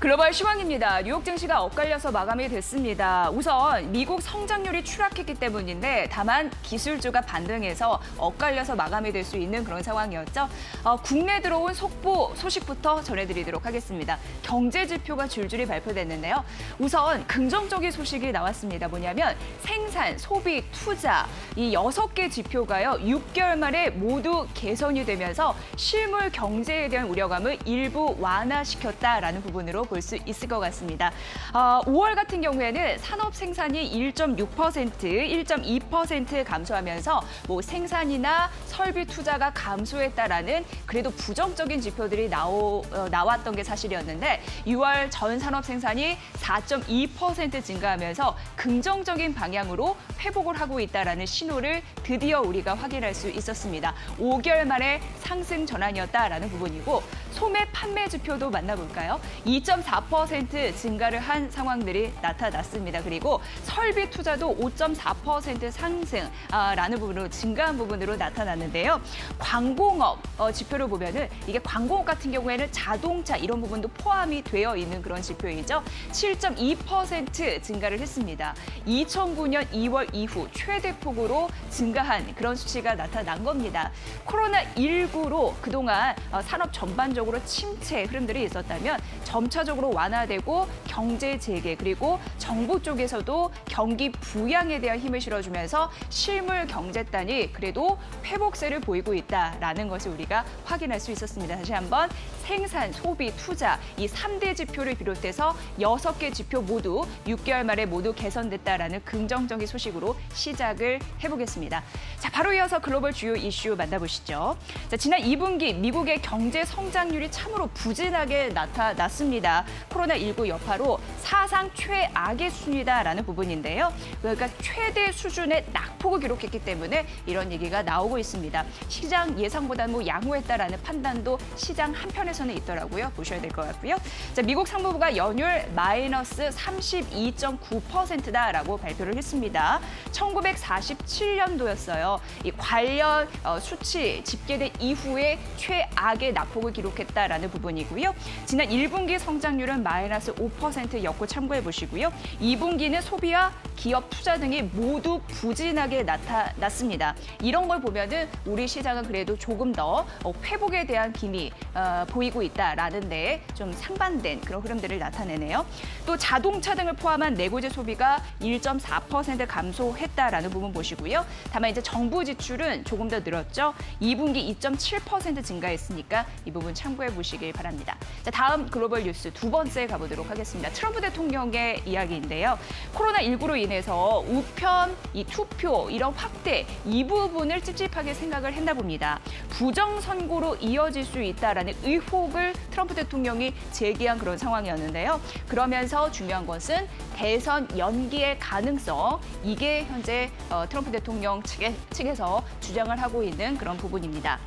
글로벌 시황입니다. 뉴욕 증시가 엇갈려서 마감이 됐습니다. 우선 미국 성장률이 추락했기 때문인데 다만 기술주가 반등해서 엇갈려서 마감이 될 수 있는 그런 상황이었죠. 국내 들어온 속보 소식부터 전해드리도록 하겠습니다. 경제 지표가 줄줄이 발표됐는데요. 우선 긍정적인 소식이 나왔습니다. 뭐냐면 생산, 소비, 투자 이 6개 지표가요. 6개월 만에 모두 개선이 되면서 실물 경제에 대한 우려감을 일부 완화시켰다라는 부분으로 볼 수 있을 것 같습니다. 5월 같은 경우에는 산업 생산이 1.6%, 1.2% 감소하면서 뭐 생산이나 설비 투자가 감소했다라는 그래도 부정적인 지표들이 나왔던 게 사실이었는데 6월 전 산업 생산이 4.2% 증가하면서 긍정적인 방향으로 회복을 하고 있다라는 신호를 드디어 우리가 확인할 수 있었습니다. 5개월 만에 상승 전환이었다라는 부분이고 소매 판매 지표도 만나볼까요? 2.4% 증가를 한 상황들이 나타났습니다. 그리고 설비 투자도 5.4% 상승라는 부분으로 증가한 부분으로 나타났는데요. 광공업 지표를 보면은 이게 광공업 같은 경우에는 자동차 이런 부분도 포함이 되어 있는 그런 지표이죠. 7.2% 증가를 했습니다. 2009년 2월 이후 최대폭으로 증가한 그런 수치가 나타난 겁니다. 코로나19로 그동안 산업 전반적으로 침체 흐름들이 있었다면 점차적으로 완화되고 경제 재개 그리고 정부 쪽에서도 경기 부양에 대한 힘을 실어주면서 실물 경제단이 그래도 회복세를 보이고 있다라는 것을 우리가 확인할 수 있었습니다. 다시 한번 생산, 소비, 투자 이 3대 지표를 비롯해서 6개 지표 모두 6개월 만에 모두 개선됐다라는 긍정적인 소식으로 시작을 해보겠습니다. 자, 바로 이어서 글로벌 주요 이슈 만나보시죠. 자, 지난 2분기 미국의 경제 성장률이 참으로 부진하게 나타났습니다. 코로나19 여파로 사상 최악의 수준이다라는 부분인데요. 그러니까 최대 수준의 낙폭을 기록했기 때문에 이런 얘기가 나오고 있습니다. 시장 예상보다는 뭐 양호했다라는 판단도 시장 한편에서는 있더라고요. 보셔야 될 것 같고요. 자, 미국 상무부가 연율 마이너스 32.9%다라고 발표를 했습니다. 1947년도였어요. 이 관련 수치 집계된 이후에 최악의 낙폭을 기록했다라는 부분이고요. 지난 1분기 성장률은 마이너스 5%였고 참고해 보시고요. 2분기는 소비와 기업 투자 등이 모두 부진하게 나타났습니다. 이런 걸 보면은 우리 시장은 그래도 조금 더 회복에 대한 기미 보이고 있다라는 데 좀 상반된 그런 흐름들을 나타내네요. 또 자동차 등을 포함한 내구재 소비가 1.4% 감소했다라는 부분 보시고요. 다만 이제 정부 지출은 조금 더 늘었죠. 2분기 2.7% 증가했으니까 이 부분 참고해 보시길 바랍니다. 자, 다음 글로벌 뉴스 두 번째 가보도록 하겠습니다. 트럼프 대통령의 이야기인데요. 코로나19로 인해서 우편, 이 투표, 이런 확대 이 부분을 찝찝하게 생각을 했나 봅니다. 부정선거로 이어질 수 있다라는 의혹을 트럼프 대통령이 제기한 그런 상황이었는데요. 그러면서 중요한 것은 대선 연기의 가능성, 이게 현재 트럼프 대통령 측에서 주장을 하고 있는 그런 부분입니다.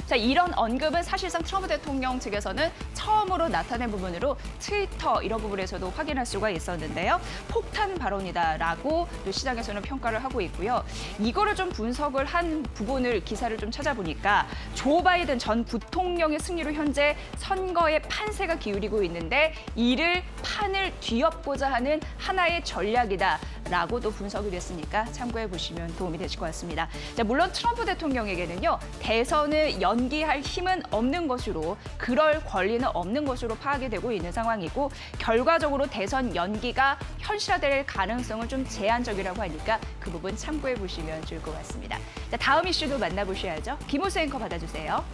자, 이런 언급은 사실상 트럼프 대통령 측에서는 처음으로 나타낸 부분으로 트위터 이런 부분에서도 확인할 수가 있었는데요. 폭탄 발언이다라고 또 시장에서는 평가를 하고 있고요. 이거를 좀 분석을 한 부분을 기사를 좀 찾아보니까 조 바이든 전 부통령의 승리로 현재 선거의 판세가 기울이고 있는데 이를 판을 뒤엎고자 하는 하나의 전략이다라고도 분석이 됐으니까 참고해 보시면 도움이 되실 것 같습니다. 자, 물론 트럼프 대통령에게는요. 대선을 연기할 힘은 없는 것으로 그럴 권리는 없는 것으로 파악이 되고 있는 상황이고 결과적으로 대선 연기가 현실화될 가능성은 좀 제한적이라고 하니까 그 부분 참고해 보시면 좋을 것 같습니다. 자, 다음 이슈도 만나보셔야죠. 김호수 앵커 받아주세요.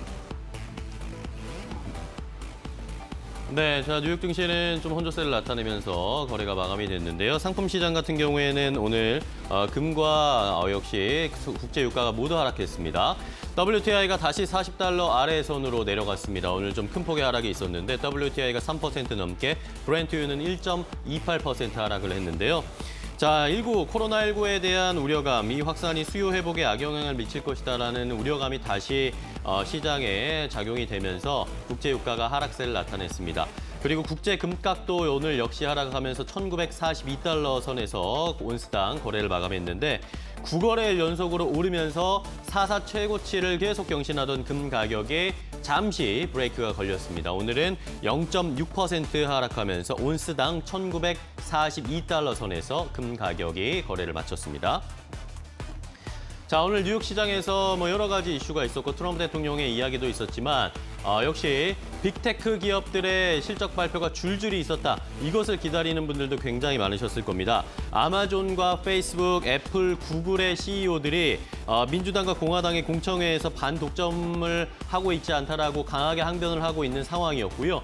네, 자, 뉴욕 증시는 좀 혼조세를 나타내면서 거래가 마감이 됐는데요. 상품 시장 같은 경우에는 오늘 금과 역시 국제 유가가 모두 하락했습니다. WTI가 다시 40달러 아래 선으로 내려갔습니다. 오늘 좀 큰 폭의 하락이 있었는데 WTI가 3% 넘게, 브렌트유는 1.28% 하락을 했는데요. 자, 코로나19에 대한 우려감, 이 확산이 수요 회복에 악영향을 미칠 것이다라는 우려감이 다시 시장에 작용이 되면서 국제 유가가 하락세를 나타냈습니다. 그리고 국제 금값도 오늘 역시 하락하면서 1942달러 선에서 온스당 거래를 마감했는데 9거래일 연속으로 오르면서 4사 최고치를 계속 경신하던 금 가격이 잠시 브레이크가 걸렸습니다. 오늘은 0.6% 하락하면서 온스당 1,942달러 선에서 금 가격이 거래를 마쳤습니다. 자, 오늘 뉴욕 시장에서 여러 가지 이슈가 있었고 트럼프 대통령의 이야기도 있었지만 역시 빅테크 기업들의 실적 발표가 줄줄이 있었다. 이것을 기다리는 분들도 굉장히 많으셨을 겁니다. 아마존과 페이스북, 애플, 구글의 CEO들이 민주당과 공화당의 공청회에서 반독점을 하고 있지 않다라고 강하게 항변을 하고 있는 상황이었고요.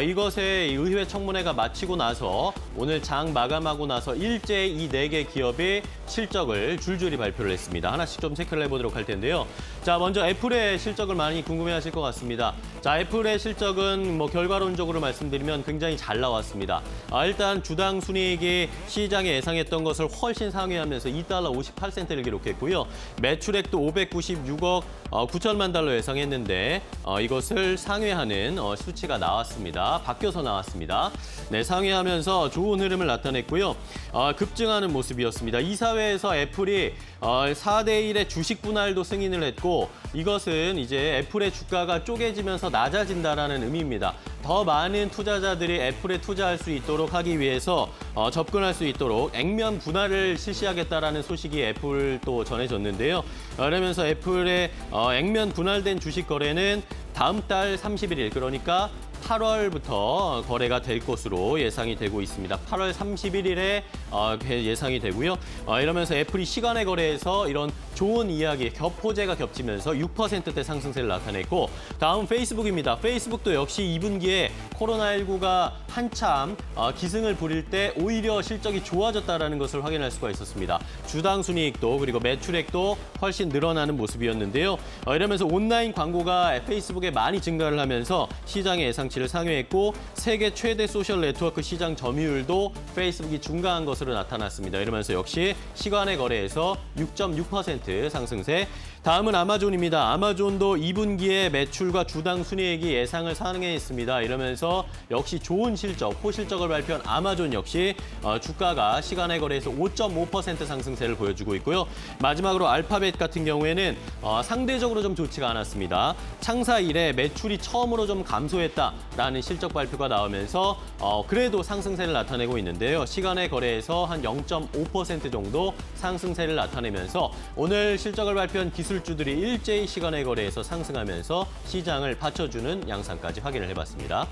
이것의 의회 청문회가 마치고 나서 오늘 장 마감하고 나서 일제히 이 4개 기업이 실적을 줄줄이 발표를 했습니다. 하나씩 좀 체크를 해보도록 할 텐데요. 자, 먼저 애플의 실적을 많이 궁금해하실 것 같습니다. 자, 애플의 실적은 결과론적으로 말씀드리면 굉장히 잘 나왔습니다. 일단 주당 순이익이 시장에 예상했던 것을 훨씬 상회하면서 2달러 58센트를 기록했고요. 매출액도 596억 9천만 달러 예상했는데 이것을 상회하는 수치가 나왔습니다. 바뀌어서 나왔습니다. 네, 상회하면서 좋은 흐름을 나타냈고요. 급증하는 모습이었습니다. 이사회에서 애플이 4대1의 주식 분할도 승인을 했고 이것은 이제 애플의 주가가 쪼개지면서 낮아진다라는 의미입니다. 더 많은 투자자들이 애플에 투자할 수 있도록 하기 위해서 접근할 수 있도록 액면 분할을 실시하겠다라는 소식이 애플도 전해졌는데요. 그러면서 애플의 액면 분할된 주식 거래는 다음 달 31일 그러니까 8월부터 거래가 될 것으로 예상이 되고 있습니다. 8월 31일에 예상이 되고요. 이러면서 애플이 시간의 거래에서 이런 좋은 이야기, 호재가 겹치면서 6%대 상승세를 나타냈고 다음 페이스북입니다. 페이스북도 역시 2분기에 코로나19가 한참 기승을 부릴 때 오히려 실적이 좋아졌다는 것을 확인할 수가 있었습니다. 주당 순이익도 그리고 매출액도 훨씬 늘어나는 모습이었는데요. 이러면서 온라인 광고가 페이스북에 많이 증가를 하면서 시장의 예상치를 상회했고 세계 최대 소셜 네트워크 시장 점유율도 페이스북이 중강한 것으로 나타났습니다. 이러면서 역시 시간의 거래에서 6.6% 상승세. 다음은 아마존입니다. 아마존도 2분기에 매출과 주당 순이익이 예상을 상회했습니다. 이러면서 역시 좋은 실적, 호실적을 발표한 아마존 역시 주가가 시간의 거래에서 5.5% 상승세를 보여주고 있고요. 마지막으로 알파벳 같은 경우에는 상대적으로 좀 좋지가 않았습니다. 창사 이래 매출이 처음으로 좀 감소했다라는 실적 발표가 나오면서 그래도 상승세를 나타내고 있는데요. 시간의 거래에서 한 0.5% 정도 상승세를 나타내면서 오늘 실적을 발표한 기술주들이 일제히 시간의 거래에서 상승하면서 시장을 받쳐주는 양상까지 확인을 해봤습니다.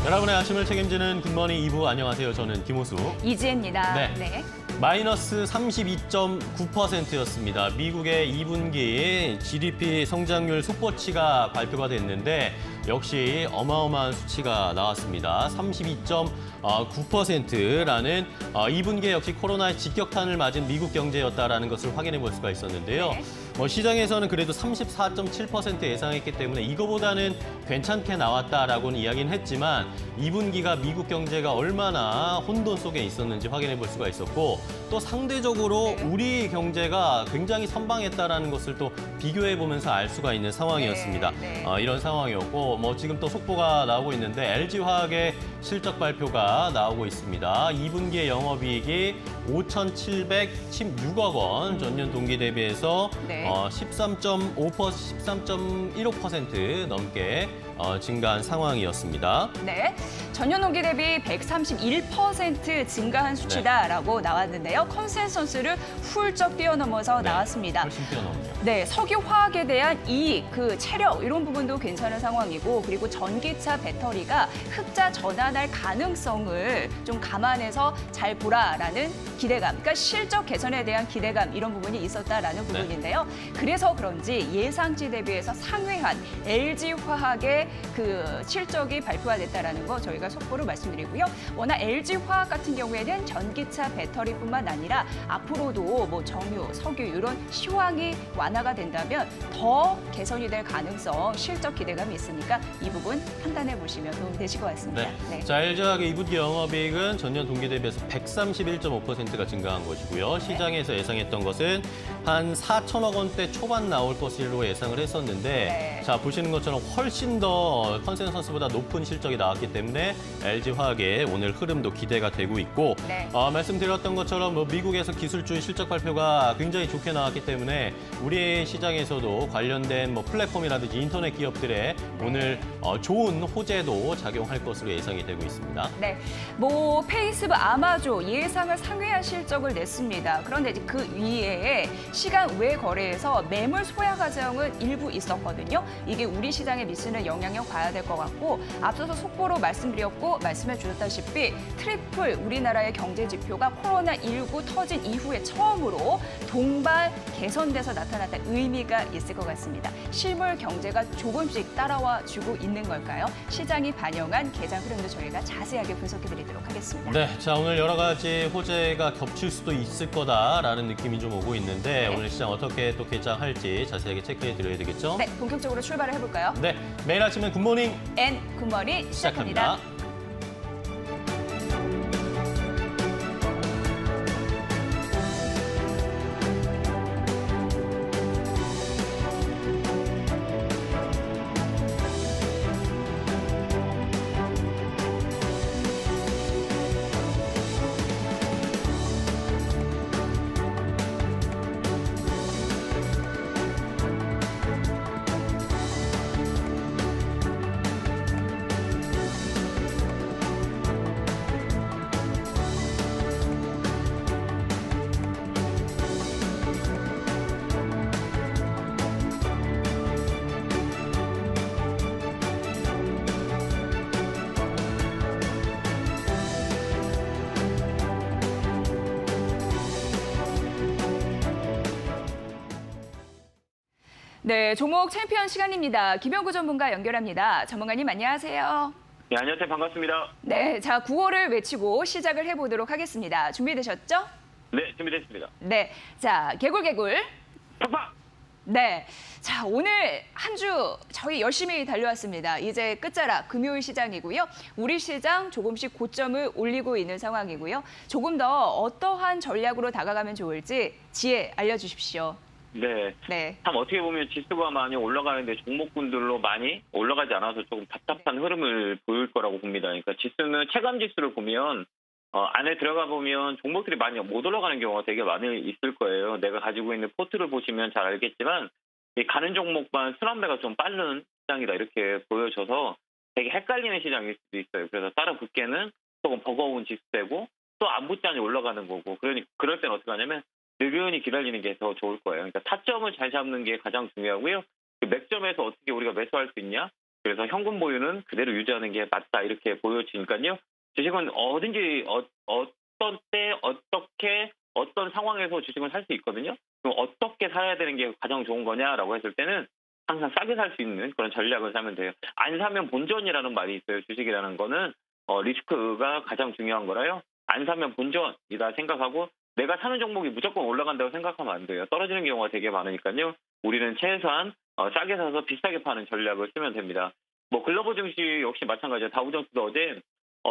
여러분의 아침을 책임지는 굿모닝 2부 안녕하세요. 저는 김호수. 이지혜입니다. 네. 마이너스 32.9%였습니다. 미국의 2분기 GDP 성장률 속보치가 발표가 됐는데 역시 어마어마한 수치가 나왔습니다. 32.9%라는 2분기에 역시 코로나의 직격탄을 맞은 미국 경제였다라는 것을 확인해 볼 수가 있었는데요. 네. 시장에서는 그래도 34.7% 예상했기 때문에 이거보다는 괜찮게 나왔다라고는 이야기는 했지만 2분기가 미국 경제가 얼마나 혼돈 속에 있었는지 확인해 볼 수가 있었고 또 상대적으로 우리 경제가 굉장히 선방했다라는 것을 또 비교해 보면서 알 수가 있는 상황이었습니다. 네. 이런 상황이었고 지금 또 속보가 나오고 있는데 LG화학의 실적 발표가 나오고 있습니다. 2분기의 영업이익이 5,716억 원, 전년 동기 대비해서 13.15% 넘게 증가한 상황이었습니다. 네, 전년 동기 대비 131% 증가한 수치다라고 나왔는데요. 컨센서스를 훌쩍 뛰어넘어서 나왔습니다. 훨씬 뛰어넘죠. 네, 석유화학에 대한 이익, 체력 이런 부분도 괜찮은 상황이고 그리고 전기차 배터리가 흑자 전환할 가능성을 좀 감안해서 잘 보라라는 기대감, 그러니까 실적 개선에 대한 기대감 이런 부분이 있었다라는 부분인데요. 그래서 그런지 예상치 대비해서 상회한 LG화학의 그 실적이 발표가 됐다라는 거 저희가 속보로 말씀드리고요. 워낙 LG화학 같은 경우에는 전기차 배터리뿐만 아니라 앞으로도 정유, 석유 이런 시황이 완화가 된다면 더 개선이 될 가능성, 실적 기대감이 있으니까 이 부분 판단해 보시면 도움이 되실 것 같습니다. 네. 네. 자, LG화학의 2분기 영업이익은 전년 동기 대비해서 131.5%가 증가한 것이고요. 시장에서 예상했던 것은 한 4천억 원대 초반 나올 것으로 예상을 했었는데 네. 자, 보시는 것처럼 훨씬 더 컨센서스보다 높은 실적이 나왔기 때문에 LG화학의 오늘 흐름도 기대가 되고 있고 네. 말씀드렸던 것처럼 미국에서 기술주의 실적 발표가 굉장히 좋게 나왔기 때문에 우리 시장에서도 관련된 플랫폼이라든지 인터넷 기업들의 오늘 좋은 호재도 작용할 것으로 예상이 되고 있습니다. 네, 페이스북, 아마존 예상을 상회한 실적을 냈습니다. 그런데 이제 그 위에 시간 외 거래에서 매물 소야 과정은 일부 있었거든요. 이게 우리 시장에 미치는 영향을 봐야 될 것 같고 앞서서 속보로 말씀드렸고 말씀해 주셨다시피 트리플 우리나라의 경제 지표가 코로나19 터진 이후에 처음으로 동반 개선돼서 나타났다 의미가 있을 것 같습니다. 실물 경제가 조금씩 따라와 주고 있는 걸까요? 시장이 반영한 개장 흐름도 저희가 자세하게 분석해드리도록 하겠습니다. 네, 자 오늘 여러 가지 호재가 겹칠 수도 있을 거다라는 느낌이 좀 오고 있는데 네. 오늘 시장 어떻게 또 개장할지 자세하게 체크해드려야 되겠죠? 네, 본격적으로 출발을 해볼까요? 네, 매일 아침엔 굿모닝 앤 굿머니 시작합니다. 시작합니다. 네, 종목 챔피언 시간입니다. 김영구 전문가 연결합니다. 전문가님 안녕하세요. 네, 안녕하세요. 반갑습니다. 네, 자 9월을 외치고 시작을 해보도록 하겠습니다. 준비되셨죠? 네, 준비됐습니다. 네, 자 개굴개굴. 팍팍! 네, 자 오늘 한 주 저희 열심히 달려왔습니다. 이제 끝자락 금요일 시장이고요. 우리 시장 조금씩 고점을 올리고 있는 상황이고요. 조금 더 어떠한 전략으로 다가가면 좋을지 지혜 알려주십시오. 네. 네, 참 어떻게 보면 지수가 많이 올라가는데 종목군들로 많이 올라가지 않아서 조금 답답한 흐름을 보일 거라고 봅니다. 그러니까 지수는 체감 지수를 보면 안에 들어가 보면 종목들이 많이 못 올라가는 경우가 되게 많이 있을 거예요. 내가 가지고 있는 포트를 보시면 잘 알겠지만 이 가는 종목만 순환매가 좀 빠른 시장이다 이렇게 보여져서 되게 헷갈리는 시장일 수도 있어요. 그래서 따라 붙게는 조금 버거운 지수되고 또 안 붙자니 올라가는 거고 그러니 그럴 때는 어떻게 하냐면 느긋이 기다리는 게 더 좋을 거예요. 그러니까 타점을 잘 잡는 게 가장 중요하고요. 그 맥점에서 어떻게 우리가 매수할 수 있냐? 그래서 현금 보유는 그대로 유지하는 게 맞다 이렇게 보여지니까요. 주식은 어딘지 어떤 때 어떻게 어떤 상황에서 주식을 살 수 있거든요. 그럼 어떻게 사야 되는 게 가장 좋은 거냐라고 했을 때는 항상 싸게 살 수 있는 그런 전략을 사면 돼요. 안 사면 본전이라는 말이 있어요. 주식이라는 거는 리스크가 가장 중요한 거라요. 안 사면 본전이다 생각하고 내가 사는 종목이 무조건 올라간다고 생각하면 안 돼요. 떨어지는 경우가 되게 많으니까요. 우리는 최소한 싸게 사서 비싸게 파는 전략을 쓰면 됩니다. 글로벌 증시 역시 마찬가지예요. 다우존스도 어제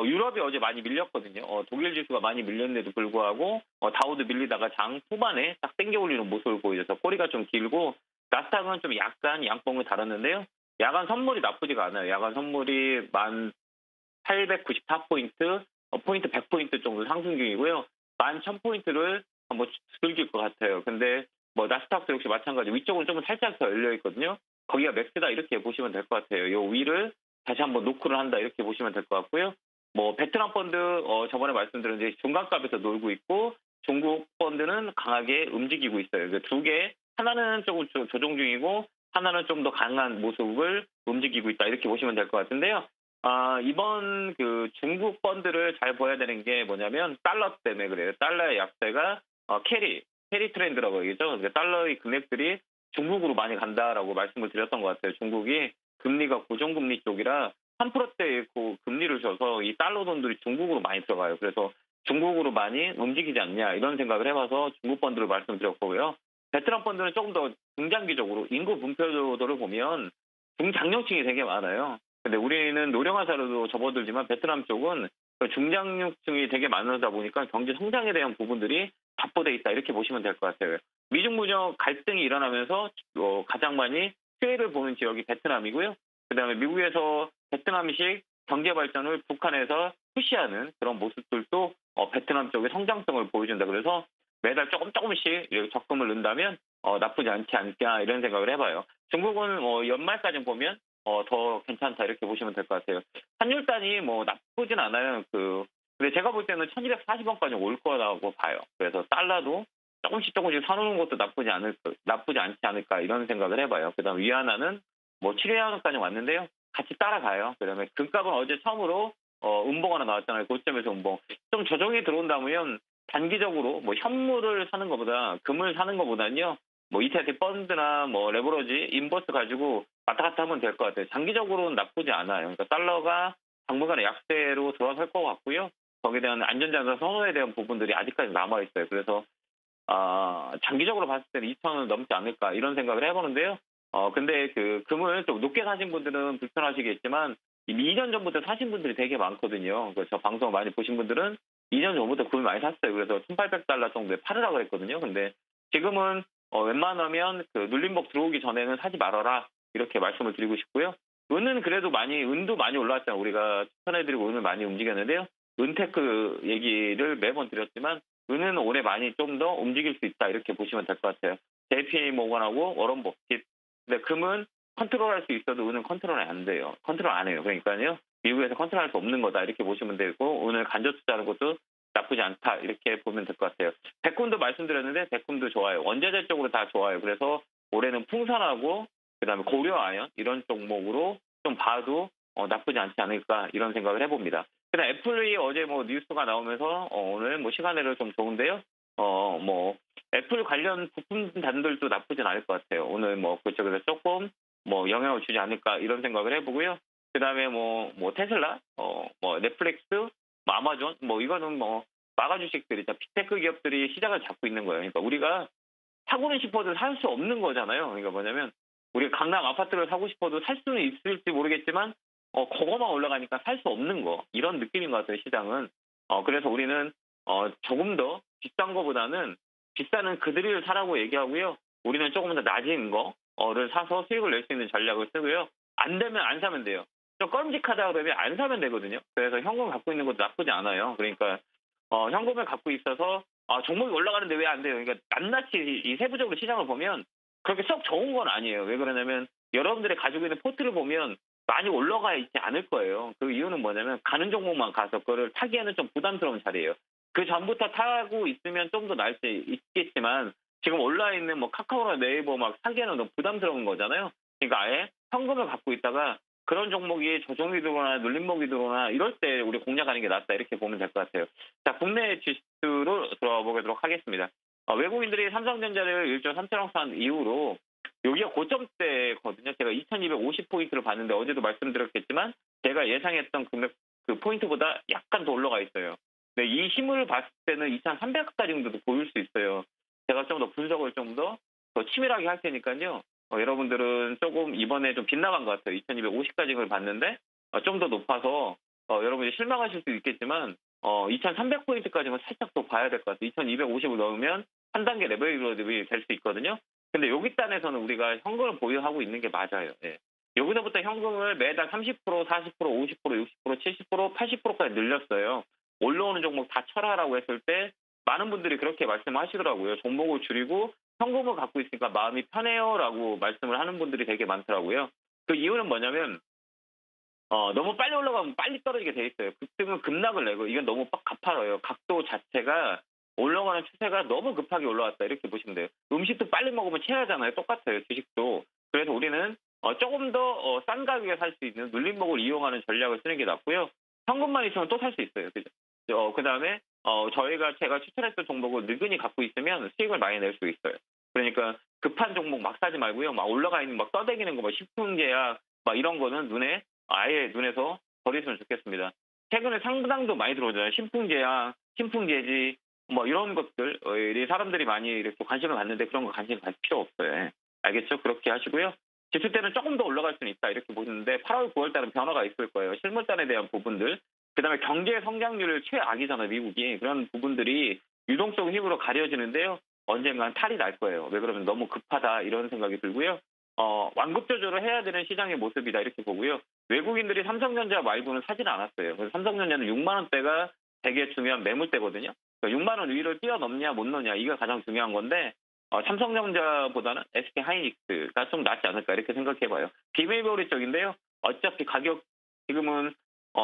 유럽이 어제 많이 밀렸거든요. 독일 지수가 많이 밀렸는데도 불구하고 다우도 밀리다가 장 후반에 딱 당겨 올리는 모습을 보여줘서 꼬리가 좀 길고 나스닥은 좀 약간 양봉을 달았는데요. 야간 선물이 나쁘지가 않아요. 야간 선물이 1894포인트, 포인트 100포인트 정도 상승 중이고요. 11,000포인트를 한번 즐길 것 같아요. 근데 나스닥도 역시 마찬가지 위쪽은 좀 살짝 더 열려 있거든요. 거기가 맥스다 이렇게 보시면 될 것 같아요. 요 위를 다시 한번 노크를 한다 이렇게 보시면 될 것 같고요. 베트남 펀드 저번에 말씀드린 이제 중간값에서 놀고 있고 중국 펀드는 강하게 움직이고 있어요. 그 두 개 하나는 조금 조정 중이고 하나는 좀 더 강한 모습을 움직이고 있다 이렇게 보시면 될 것 같은데요. 이번 그 중국 펀드를 잘 봐야 되는 게 뭐냐면 달러 때문에 그래요. 달러의 약세가 캐리 트렌드라고 얘기죠. 그러니까 달러의 금액들이 중국으로 많이 간다라고 말씀을 드렸던 것 같아요. 중국이 금리가 고정금리 쪽이라 3%대의 금리를 줘서 이 달러 돈들이 중국으로 많이 들어가요. 그래서 중국으로 많이 움직이지 않냐 이런 생각을 해봐서 중국 펀드를 말씀드렸고요. 베트남 펀드는 조금 더 중장기적으로 인구 분표도를 보면 중장년층이 되게 많아요. 근데 우리는 노령화사로도 접어들지만 베트남 쪽은 그 중장년층이 되게 많다 보니까 경제 성장에 대한 부분들이 답보돼 있다 이렇게 보시면 될 것 같아요. 미중 무역 갈등이 일어나면서 가장 많이 피해를 보는 지역이 베트남이고요. 그다음에 미국에서 베트남식 경제 발전을 북한에서 푸시하는 그런 모습들도 베트남 쪽의 성장성을 보여준다. 그래서 매달 조금씩 이렇게 적금을 넣는다면 나쁘지 않지 않을까 이런 생각을 해봐요. 중국은 연말까지 보면 더 괜찮다 이렇게 보시면 될 것 같아요. 환율 단이 뭐 나쁘진 않아요. 근데 제가 볼 때는 1240원까지 올 거라고 봐요. 그래서 달러도 조금씩 사놓는 것도 나쁘지 않지 않을까 이런 생각을 해봐요. 그다음 위안화는 뭐 7위안화까지 왔는데요. 같이 따라가요. 그다음에 금값은 어제 처음으로 음봉 하나 나왔잖아요. 고점에서 음봉. 좀 조정이 들어온다면 단기적으로 뭐 현물을 사는 것보다 금을 사는 것보다는요. 뭐 ETF 펀드나 뭐 레버러지, 인버스 가지고 왔다 갔다 하면 될 것 같아요. 장기적으로는 나쁘지 않아요. 그러니까 달러가 당분간의 약세로 돌아설 것 같고요. 거기에 대한 안전자산 선호에 대한 부분들이 아직까지 남아 있어요. 그래서 장기적으로 봤을 때는 2,000원 넘지 않을까 이런 생각을 해보는데요. 근데 그 금을 좀 높게 사신 분들은 불편하시겠지만 2년 전부터 사신 분들이 되게 많거든요. 저 방송 많이 보신 분들은 2년 전부터 금을 많이 샀어요. 그래서 1,800달러 정도에 팔으라고 했거든요. 근데 지금은 웬만하면 그 눌림목 들어오기 전에는 사지 말아라 이렇게 말씀을 드리고 싶고요. 은은 그래도 은도 많이 올라왔잖아요. 우리가 추천해드리고 은을 많이 움직였는데요. 은테크 얘기를 매번 드렸지만 은은 올해 많이 좀 더 움직일 수 있다 이렇게 보시면 될 것 같아요. JP 모건하고 워런 버핏. 근데 금은 컨트롤할 수 있어도 은은 컨트롤이 안 돼요. 컨트롤 안 해요. 그러니까요. 미국에서 컨트롤할 수 없는 거다 이렇게 보시면 되고 은을 간접 투자하는 것도 나쁘지 않다 이렇게 보면 될 것 같아요. 백군도 말씀드렸는데 백군도 좋아요. 원자재 쪽으로 다 좋아요. 그래서 올해는 풍산하고 그다음에 고려아연 이런 종목으로 좀 봐도 나쁘지 않지 않을까 이런 생각을 해봅니다. 그다음 애플이 어제 뭐 뉴스가 나오면서 오늘 뭐 시간으로 좀 좋은데요. 뭐 애플 관련 부품단들도 나쁘진 않을 것 같아요. 오늘 뭐 그쪽에서 조금 뭐 영향을 주지 않을까 이런 생각을 해보고요. 그다음에 뭐 테슬라, 뭐 넷플릭스, 뭐 아마존, 뭐 이거는 뭐 마가 주식들이죠. 빅테크 기업들이 시장을 잡고 있는 거예요. 그러니까 우리가 사고는 싶어도 살 수 없는 거잖아요. 그러니까 뭐냐면 우리가 강남 아파트를 사고 싶어도 살 수는 있을지 모르겠지만 그거만 올라가니까 살 수 없는 거 이런 느낌인 것 같아요. 시장은. 그래서 우리는 조금 더 비싼 거보다는 비싸는 그들을 사라고 얘기하고요. 우리는 조금 더 낮은 거를 사서 수익을 낼 수 있는 전략을 쓰고요. 안 되면 안 사면 돼요. 좀 껌직하다 그러면 안 사면 되거든요. 그래서 현금 갖고 있는 것도 나쁘지 않아요. 그러니까 현금을 갖고 있어서 종목이 올라가는데 왜 안 돼요? 그러니까 낱낱이 이 세부적으로 시장을 보면 그렇게 썩 좋은 건 아니에요. 왜 그러냐면 여러분들이 가지고 있는 포트를 보면 많이 올라가 있지 않을 거예요. 그 이유는 뭐냐면 가는 종목만 가서 그거를 타기에는 좀 부담스러운 자리예요. 그 전부터 타고 있으면 좀 더 나을 수 있겠지만 지금 올라 있는 뭐 카카오나 네이버 막 사기에는 너무 부담스러운 거잖아요. 그러니까 아예 현금을 갖고 있다가 그런 종목이 조정이 들어오나 눌림목이 들어오나 이럴 때 우리 공략하는 게 낫다 이렇게 보면 될 것 같아요. 자, 국내 지수로 들어가 보도록 하겠습니다. 외국인들이 삼성전자를 1조 3천억 산 이후로 여기가 고점대거든요. 제가 2250포인트를 봤는데 어제도 말씀드렸겠지만 제가 예상했던 금액 그 포인트보다 약간 더 올라가 있어요. 근데 이 힘을 봤을 때는 2300까지 정도도 보일 수 있어요. 제가 좀 더 분석을 좀 더 치밀하게 할 테니까요. 여러분들은 조금 이번에 좀 빗나간 것 같아요. 2250까지를 봤는데 좀 더 높아서 여러분이 실망하실 수도 있겠지만 2300포인트까지는 살짝 더 봐야 될 것 같아요. 2250을 넣으면 한 단계 레벨업이 될 수 있거든요. 근데 여기 단에서는 우리가 현금을 보유하고 있는 게 맞아요. 예. 여기서부터 현금을 매달 30%, 40%, 50%, 60%, 70%, 80%까지 늘렸어요. 올라오는 종목 다 쳐라라고 했을 때 많은 분들이 그렇게 말씀하시더라고요. 종목을 줄이고 현금을 갖고 있으니까 마음이 편해요라고 말씀을 하는 분들이 되게 많더라고요. 그 이유는 뭐냐면 너무 빨리 올라가면 빨리 떨어지게 돼 있어요. 급등은 급락을 내고 이건 너무 가파라요. 각도 자체가 올라가는 추세가 너무 급하게 올라왔다 이렇게 보시면 돼요. 음식도 빨리 먹으면 체하잖아요. 똑같아요. 주식도. 그래서 우리는 조금 더 싼 가격에 살 수 있는 눌림목을 이용하는 전략을 쓰는 게 낫고요. 현금만 있으면 또 살 수 있어요. 그죠? 그다음에 제가 추천했던 종목을 느긋이 갖고 있으면 수익을 많이 낼 수 있어요. 그러니까 급한 종목 막 사지 말고요. 막 올라가 있는 막 떠다니는 거, 막 식품계약 막 이런 거는 아예 눈에서 버리시면 좋겠습니다. 최근에 상당도 많이 들어오잖아요. 신풍제약, 신풍제지 뭐 이런 것들 사람들이 많이 이렇게 관심을 갖는데 그런 거 관심 가질 필요 없어요. 알겠죠? 그렇게 하시고요. 지수 때는 조금 더 올라갈 수는 있다 이렇게 보시는데 8월, 9월 달은 변화가 있을 거예요. 실물단에 대한 부분들, 그다음에 경제 성장률 최악이잖아요, 미국이. 그런 부분들이 유동성 힘으로 가려지는데요. 언젠간 탈이 날 거예요. 왜 그러면 너무 급하다 이런 생각이 들고요. 완급 조절을 해야 되는 시장의 모습이다 이렇게 보고요. 외국인들이 삼성전자 말고는 사지는 않았어요. 그래서 삼성전자는 6만 원대가 되게 중요한 매물대거든요. 그러니까 6만 원 위를 뛰어넘냐 못 넘냐 이게 가장 중요한 건데 삼성전자보다는 SK 하이닉스가 좀 낫지 않을까 이렇게 생각해봐요. 비메이버리 쪽인데요. 어차피 가격 지금은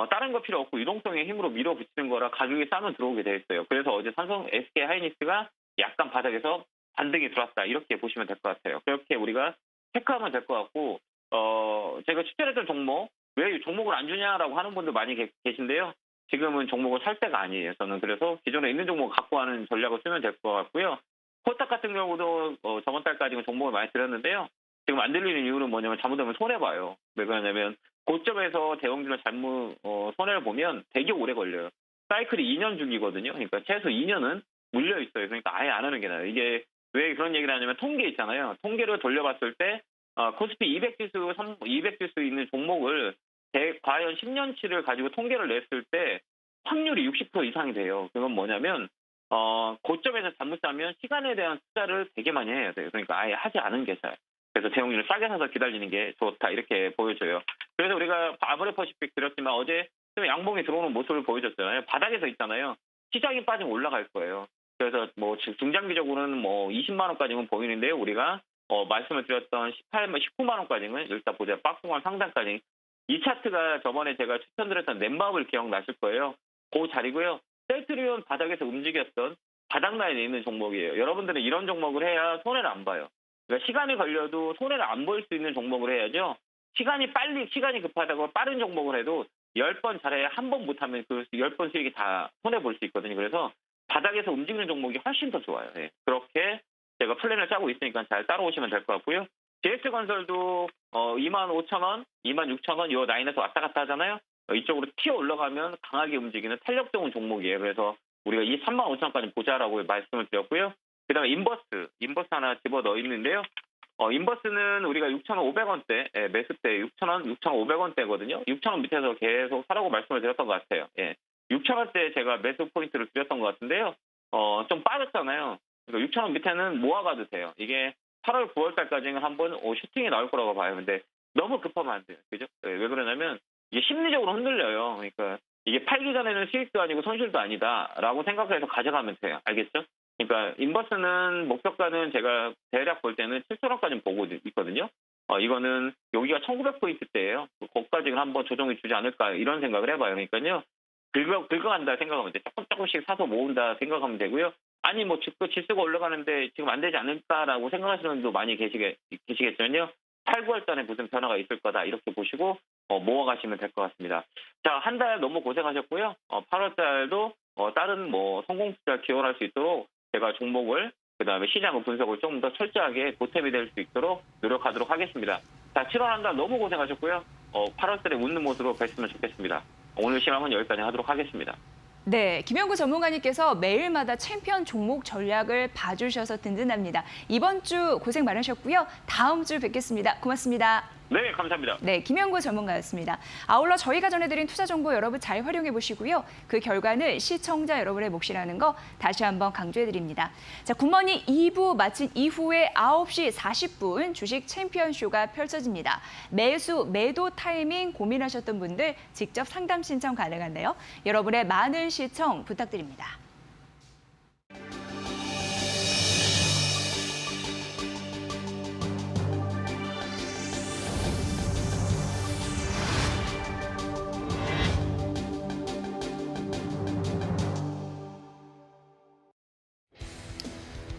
다른 거 필요 없고 유동성의 힘으로 밀어붙이는 거라 가격이 싸면 들어오게 돼 있어요. 그래서 어제 삼성 SK 하이닉스가 약간 바닥에서 반등이 들어왔다 이렇게 보시면 될 것 같아요. 그렇게 우리가 체크하면 될 것 같고 제가 추천했던 종목 왜 종목을 안 주냐라고 하는 분들 많이 계신데요. 지금은 종목을 살 때가 아니에요. 저는 그래서 기존에 있는 종목을 갖고 가는 전략을 쓰면 될 것 같고요. 코스닥 같은 경우도 저번 달까지는 종목을 많이 드렸는데요. 지금 안 들리는 이유는 뭐냐면 잘못하면 손해봐요. 왜 그러냐면 고점에서 대형주를 잘못 손해를 보면 되게 오래 걸려요. 사이클이 2년 주기거든요. 그러니까 최소 2년은 물려 있어요. 그러니까 아예 안 하는 게 나아요. 이게 왜 그런 얘기를 하냐면 통계 있잖아요. 통계를 돌려봤을 때 코스피 200지수 있는 종목을 과연 10년치를 가지고 통계를 냈을 때 확률이 60% 이상이 돼요. 그건 뭐냐면 고점에서 잘못 사면 시간에 대한 투자를 되게 많이 해야 돼요. 그러니까 아예 하지 않은 게 잘. 그래서 대형주를 싸게 사서 기다리는 게 좋다 이렇게 보여줘요. 그래서 우리가 아브레퍼시픽 드렸지만 어제 좀 양봉이 들어오는 모습을 보여줬잖아요. 바닥에서 있잖아요. 시장이 빠지면 올라갈 거예요. 그래서 뭐 중장기적으로는 뭐 20만 원까지는 보이는데요. 우리가 말씀을 드렸던 19만 원까지는 일단 보자. 박스권 상단까지. 이 차트가 저번에 제가 추천드렸던 넷마블 기억나실 거예요. 그 자리고요. 셀트리온 바닥에서 움직였던 바닥 라인에 있는 종목이에요. 여러분들은 이런 종목을 해야 손해를 안 봐요. 그러니까 시간이 걸려도 손해를 안 볼 수 있는 종목을 해야죠. 시간이 급하다고 빠른 종목을 해도 10번 잘해야 한 번 못하면 그 10번 수익이 다 손해볼 수 있거든요. 그래서 바닥에서 움직이는 종목이 훨씬 더 좋아요. 예. 그렇게 제가 플랜을 짜고 있으니까 잘 따라오시면 될 것 같고요. GS건설도 25,000원, 26,000원 이 라인에서 왔다 갔다 하잖아요. 이쪽으로 튀어 올라가면 강하게 움직이는 탄력 좋은 종목이에요. 그래서 우리가 이 35,000원까지 보자라고 말씀을 드렸고요. 그다음에 인버스 하나 집어넣어 있는데요. 인버스는 우리가 6,500원대 매수 때 6,000원, 6,500원대거든요. 6,000원 밑에서 계속 사라고 말씀을 드렸던 것 같아요. 예. 6,000원대 제가 매수 포인트를 드렸던 것 같은데요. 좀 빠졌잖아요. 그러니까 6,000원 밑에는 모아가도 돼요. 이게 8월, 9월 달까지는 한번 슈팅이 나올 거라고 봐요. 근데 너무 급하면 안 돼요. 그죠? 왜 그러냐면 이게 심리적으로 흔들려요. 그러니까 이게 팔기 전에는 수익도 아니고 손실도 아니다라고 생각해서 가져가면 돼요. 알겠죠? 그러니까 인버스는 목표가는 제가 대략 볼 때는 7,000원까지는 보고 있거든요. 이거는 여기가 1,900포인트대예요. 거기까지는 한번 조정이 주지 않을까 이런 생각을 해봐요. 그러니까요. 긁어간다 생각하면 돼. 조금씩 사서 모은다 생각하면 되고요. 아니 뭐 지수가 올라가는데 지금 안 되지 않을까라고 생각하시는 분도 많이 계시겠지만요. 8, 9월 달에 무슨 변화가 있을 거다 이렇게 보시고 모아가시면 될 것 같습니다. 자, 한 달 너무 고생하셨고요. 8월 달도 다른 뭐 성공 투자 기원할 수 있도록 제가 종목을 그다음에 시장 분석을 좀 더 철저하게 보탬이 될 수 있도록 노력하도록 하겠습니다. 자, 7월 한 달 너무 고생하셨고요. 8월 달에 웃는 모습으로 뵀으면 좋겠습니다. 오늘 시황은 여기까지 하도록 하겠습니다. 네, 김영구 전문가님께서 매일마다 챔피언 종목 전략을 봐주셔서 든든합니다. 이번 주 고생 많으셨고요. 다음 주 뵙겠습니다. 고맙습니다. 네, 감사합니다. 네, 김영구 전문가였습니다. 아울러 저희가 전해드린 투자 정보 여러분 잘 활용해 보시고요. 그 결과는 시청자 여러분의 몫이라는 거 다시 한번 강조해드립니다. 자, 굿모닝 2부 마친 이후에 9시 40분 주식 챔피언 쇼가 펼쳐집니다. 매수, 매도 타이밍 고민하셨던 분들 직접 상담 신청 가능한데요. 여러분의 많은 시청 부탁드립니다.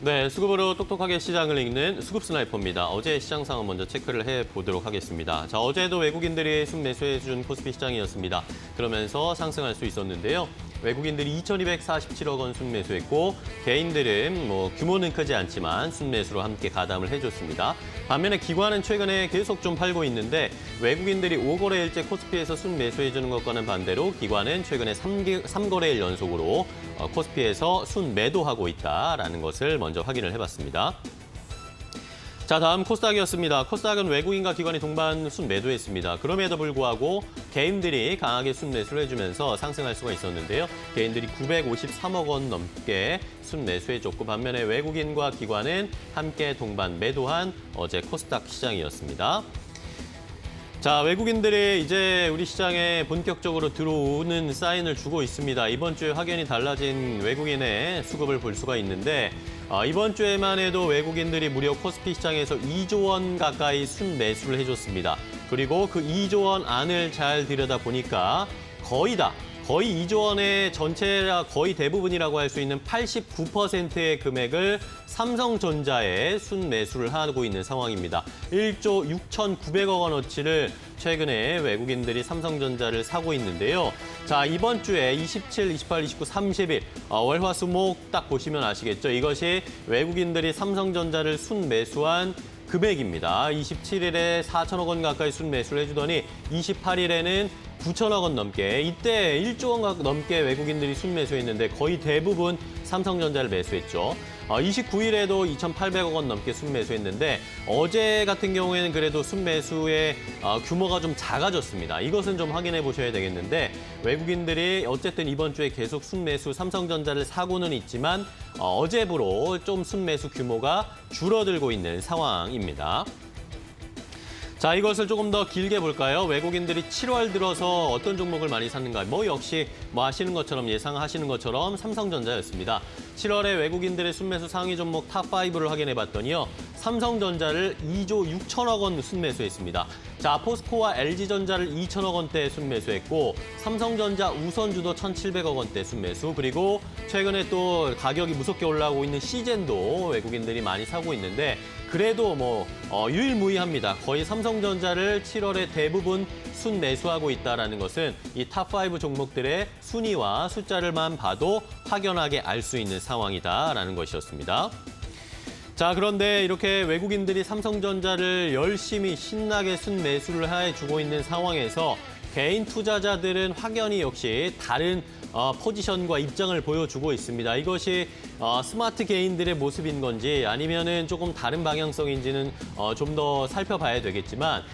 네, 수급으로 똑똑하게 시장을 읽는 수급 스나이퍼입니다. 어제 시장 상황 먼저 체크를 해보도록 하겠습니다. 자, 어제도 외국인들이 순매수해준 코스피 시장이었습니다. 그러면서 상승할 수 있었는데요. 외국인들이 2,247억 원 순매수했고 개인들은 뭐 규모는 크지 않지만 순매수로 함께 가담을 해줬습니다. 반면에 기관은 최근에 계속 좀 팔고 있는데 외국인들이 5거래일째 코스피에서 순매수해주는 것과는 반대로 기관은 최근에 3거래일 연속으로 코스피에서 순매도하고 있다라는 것을 먼저 확인을 해봤습니다. 자, 다음 코스닥이었습니다. 코스닥은 외국인과 기관이 동반 순매도했습니다. 그럼에도 불구하고 개인들이 강하게 순매수를 해주면서 상승할 수가 있었는데요. 개인들이 953억 원 넘게 순매수해줬고 반면에 외국인과 기관은 함께 동반 매도한 어제 코스닥 시장이었습니다. 자, 외국인들이 이제 우리 시장에 본격적으로 들어오는 사인을 주고 있습니다. 이번 주에 확연히 달라진 외국인의 수급을 볼 수가 있는데 이번 주에만 해도 외국인들이 무려 코스피 시장에서 2조 원 가까이 순매수를 해줬습니다. 그리고 그 2조 원 안을 잘 들여다보니까 거의 2조 원의 전체라 거의 대부분이라고 할 수 있는 89%의 금액을 삼성전자에 순매수를 하고 있는 상황입니다. 1조 6,900억 원어치를 최근에 외국인들이 삼성전자를 사고 있는데요. 자, 이번 주에 27, 28, 29, 30일 월화수목 딱 보시면 아시겠죠? 이것이 외국인들이 삼성전자를 순매수한 금액입니다. 27일에 4천억 원 가까이 순매수를 해주더니 28일에는 9천억 원 넘게, 이때 1조 원 넘게 외국인들이 순매수했는데 거의 대부분 삼성전자를 매수했죠. 29일에도 2,800억 원 넘게 순매수했는데 어제 같은 경우에는 그래도 순매수의 규모가 좀 작아졌습니다. 이것은 좀 확인해 보셔야 되겠는데 외국인들이 어쨌든 이번 주에 계속 순매수 삼성전자를 사고는 있지만 어제부로 좀 순매수 규모가 줄어들고 있는 상황입니다. 자, 이것을 조금 더 길게 볼까요? 외국인들이 7월 들어서 어떤 종목을 많이 샀는가? 역시 아시는 것처럼 예상하시는 것처럼 삼성전자였습니다. 7월에 외국인들의 순매수 상위 종목 탑5를 확인해 봤더니요. 삼성전자를 2조 6천억 원 순매수했습니다. 자, 포스코와 LG전자를 2천억 원대 순매수했고 삼성전자 우선주도 1,700억 원대 순매수, 그리고 최근에 또 가격이 무섭게 올라오고 있는 시젠도 외국인들이 많이 사고 있는데 그래도 유일무이합니다. 거의 삼성전자를 7월에 대부분 순매수하고 있다는 것은 이 탑5 종목들의 순위와 숫자를만 봐도 확연하게 알 수 있는 상황이다라는 것이었습니다. 자, 그런데 이렇게 외국인들이 삼성전자를 열심히 신나게 순매수를 해주고 있는 상황에서 개인 투자자들은 확연히 역시 다른 포지션과 입장을 보여주고 있습니다. 이것이 스마트 개인들의 모습인 건지 아니면은 조금 다른 방향성인지는 좀 더 살펴봐야 되겠지만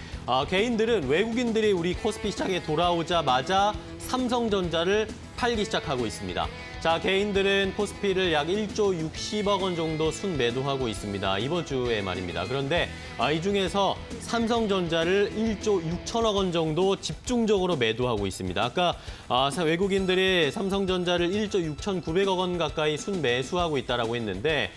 개인들은 외국인들이 우리 코스피 시장에 돌아오자마자 삼성전자를 팔기 시작하고 있습니다. 자, 개인들은 코스피를 약 1조 60억 원 정도 순매도하고 있습니다. 이번 주에 말입니다. 그런데 이 중에서 삼성전자를 1조 6천억 원 정도 집중적으로 매도하고 있습니다. 아까 외국인들이 삼성전자를 1조 6,900억 원 가까이 순매수하고 있다고 했는데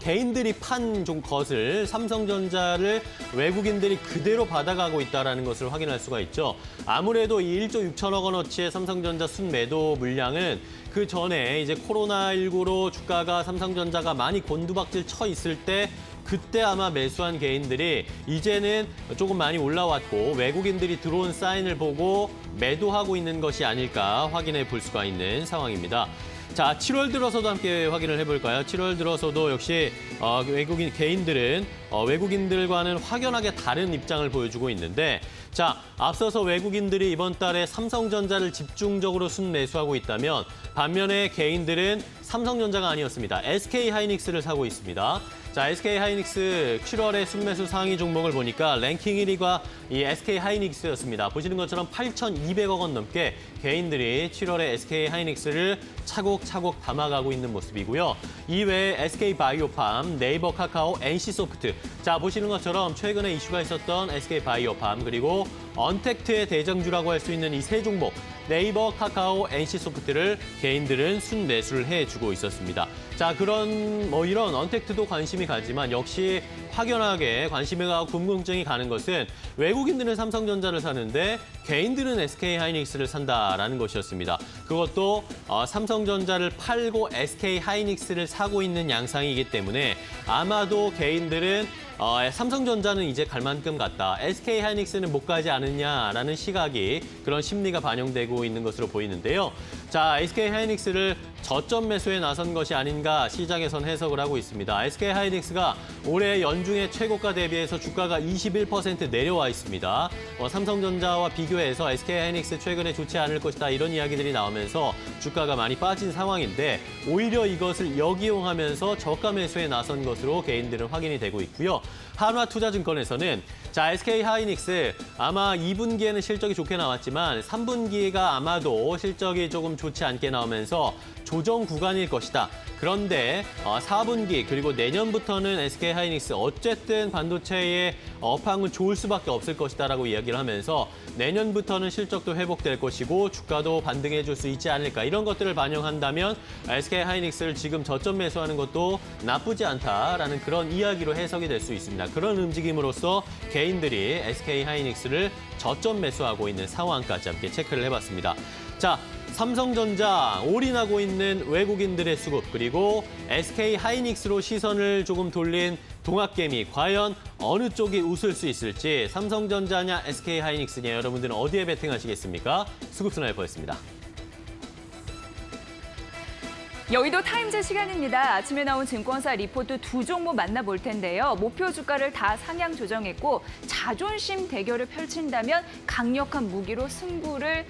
개인들이 판 것을 삼성전자를 외국인들이 그대로 받아가고 있다는 것을 확인할 수가 있죠. 아무래도 이 1조 6천억 원어치의 삼성전자 순매도 물량은 그 전에 이제 코로나19로 주가가 삼성전자가 많이 곤두박질 쳐 있을 때 그때 아마 매수한 개인들이 이제는 조금 많이 올라왔고 외국인들이 들어온 사인을 보고 매도하고 있는 것이 아닐까 확인해 볼 수가 있는 상황입니다. 자, 7월 들어서도 함께 확인을 해볼까요? 7월 들어서도 역시 외국인 개인들은 외국인들과는 확연하게 다른 입장을 보여주고 있는데 자, 앞서서 외국인들이 이번 달에 삼성전자를 집중적으로 순매수하고 있다면 반면에 개인들은 삼성전자가 아니었습니다. SK하이닉스를 사고 있습니다. 자, SK하이닉스 7월의 순매수 상위 종목을 보니까 랭킹 1위가 이 SK하이닉스였습니다. 보시는 것처럼 8,200억 원 넘게 개인들이 7월에 SK하이닉스를 차곡차곡 담아가고 있는 모습이고요. 이외에 SK바이오팜, 네이버 카카오, NC소프트. 자, 보시는 것처럼 최근에 이슈가 있었던 SK바이오팜 그리고 언택트의 대장주라고 할 수 있는 이 세 종목 네이버, 카카오, NC소프트를 개인들은 순매수를 해주고 있었습니다. 자, 이런 언택트도 관심이 가지만 역시 확연하게 관심이 가고 궁금증이 가는 것은 외국인들은 삼성전자를 사는데 개인들은 SK하이닉스를 산다라는 것이었습니다. 그것도 삼성전자를 팔고 SK하이닉스를 사고 있는 양상이기 때문에 아마도 개인들은 삼성전자는 이제 갈 만큼 갔다. SK하이닉스는 못 가지 않느냐라는 시각이 그런 심리가 반영되고 있는 것으로 보이는데요. 자, SK하이닉스를 저점 매수에 나선 것이 아닌가 시장에선 해석을 하고 있습니다. SK하이닉스가 올해 연중에 최고가 대비해서 주가가 21% 내려와 있습니다. 삼성전자와 비교해서 SK하이닉스 최근에 좋지 않을 것이다 이런 이야기들이 나오면서 주가가 많이 빠진 상황인데 오히려 이것을 역이용하면서 저가 매수에 나선 것으로 개인들은 확인이 되고 있고요. 한화투자증권에서는 자, SK하이닉스 아마 2분기에는 실적이 좋게 나왔지만 3분기가 아마도 실적이 조금 좋지 않게 나오면서 조정 구간일 것이다. 그런데 4분기 그리고 내년부터는 SK하이닉스 어쨌든 반도체의 업황은 좋을 수밖에 없을 것이다라고 이야기를 하면서 내년부터는 실적도 회복될 것이고 주가도 반등해 줄 수 있지 않을까. 이런 것들을 반영한다면 SK하이닉스를 지금 저점 매수하는 것도 나쁘지 않다라는 그런 이야기로 해석이 될 수 있습니다. 그런 움직임으로써 개인들이 SK하이닉스를 저점 매수하고 있는 상황까지 함께 체크를 해봤습니다. 자, 삼성전자 올인하고 있는 외국인들의 수급 그리고 SK하이닉스로 시선을 조금 돌린 동학개미 과연 어느 쪽이 웃을 수 있을지 삼성전자냐 SK하이닉스냐 여러분들은 어디에 베팅하시겠습니까? 수급 스나이퍼였습니다. 여의도 타임즈 시간입니다. 아침에 나온 증권사 리포트 두 종목 만나볼 텐데요. 목표 주가를 다 상향 조정했고 자존심 대결을 펼친다면 강력한 무기로 승부를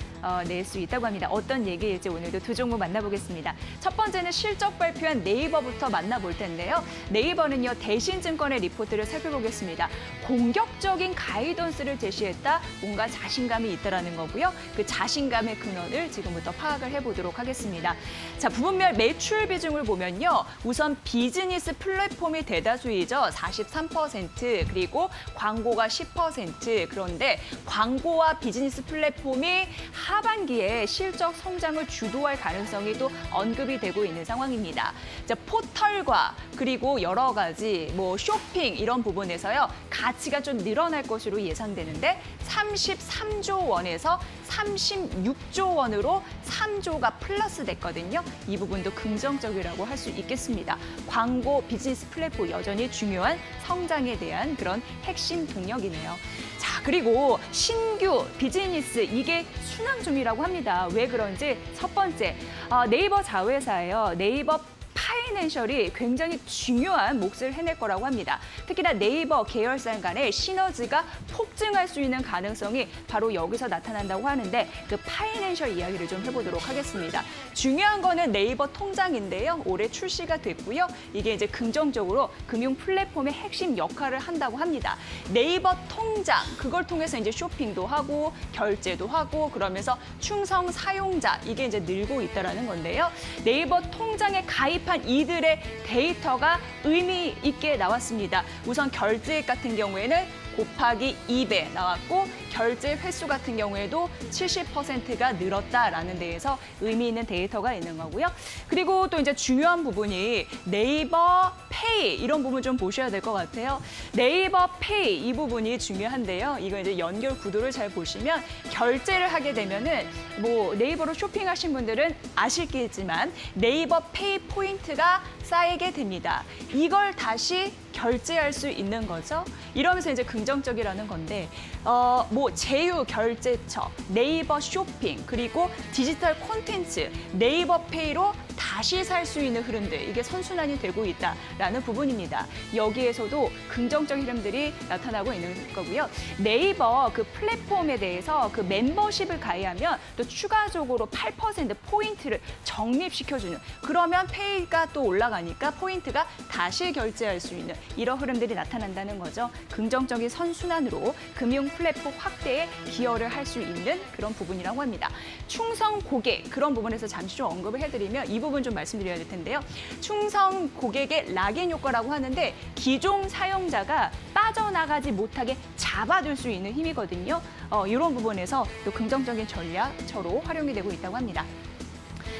낼 수 있다고 합니다. 어떤 얘기일지 오늘도 두 종목 만나보겠습니다. 첫 번째는 실적 발표한 네이버부터 만나볼 텐데요. 네이버는요, 대신증권의 리포트를 살펴보겠습니다. 공격적인 가이던스를 제시했다. 뭔가 자신감이 있다라는 거고요. 그 자신감의 근원을 지금부터 파악을 해보도록 하겠습니다. 자, 부분별 매출 비중을 보면요. 우선 비즈니스 플랫폼이 대다수이죠. 43% 그리고 광고가 10%. 그런데 광고와 비즈니스 플랫폼이 하반기에 실적 성장을 주도할 가능성이 또 언급이 되고 있는 상황입니다. 자, 포털과 그리고 여러 가지 쇼핑 이런 부분에서요. 가치가 좀 늘어날 것으로 예상되는데 33조 원에서 36조 원으로 3조가 플러스 됐거든요. 이 부분도 긍정적이라고 할 수 있겠습니다. 광고, 비즈니스 플랫폼 여전히 중요한 성장에 대한 그런 핵심 동력이네요. 자, 그리고 신규 비즈니스 이게 순항 중이라고 합니다. 왜 그런지 첫 번째 네이버 자회사예요. 네이버 파이낸셜이 굉장히 중요한 몫을 해낼 거라고 합니다. 특히나 네이버 계열사 간의 시너지가 폭증할 수 있는 가능성이 바로 여기서 나타난다고 하는데 그 파이낸셜 이야기를 좀 해보도록 하겠습니다. 중요한 거는 네이버 통장인데요. 올해 출시가 됐고요. 이게 이제 긍정적으로 금융 플랫폼의 핵심 역할을 한다고 합니다. 네이버 통장 그걸 통해서 이제 쇼핑도 하고 결제도 하고 그러면서 충성 사용자 이게 이제 늘고 있다라는 건데요. 네이버 통장에 가입한 이들의 데이터가 의미 있게 나왔습니다. 우선 결제액 같은 경우에는 곱하기 2배 나왔고 결제 횟수 같은 경우에도 70%가 늘었다라는 데에서 의미 있는 데이터가 있는 거고요. 그리고 또 이제 중요한 부분이 네이버 페이 이런 부분 좀 보셔야 될 것 같아요. 네이버 페이 이 부분이 중요한데요. 이거 이제 연결 구도를 잘 보시면 결제를 하게 되면은 네이버로 쇼핑하신 분들은 아시겠지만 네이버 페이 포인트가 쌓이게 됩니다. 이걸 다시 결제할 수 있는 거죠. 이러면서 이제 긍정적이라는 건데 제휴 결제처, 네이버 쇼핑, 그리고 디지털 콘텐츠, 네이버 페이로 다시 살 수 있는 흐름들, 이게 선순환이 되고 있다라는 부분입니다. 여기에서도 긍정적 흐름들이 나타나고 있는 거고요. 네이버 그 플랫폼에 대해서 그 멤버십을 가입하면 또 추가적으로 8% 포인트를 적립시켜주는, 그러면 페이가 또 올라가니까 포인트가 다시 결제할 수 있는 이런 흐름들이 나타난다는 거죠. 긍정적인 선순환으로 금융 플랫폼 확대에 기여를 할 수 있는 그런 부분이라고 합니다. 충성 고객, 그런 부분에서 잠시 좀 언급을 해드리면 이 부분 좀 말씀드려야 될 텐데요. 충성 고객의 락인 효과라고 하는데 기존 사용자가 빠져나가지 못하게 잡아둘 수 있는 힘이거든요. 이런 부분에서 또 긍정적인 전략처로 활용이 되고 있다고 합니다.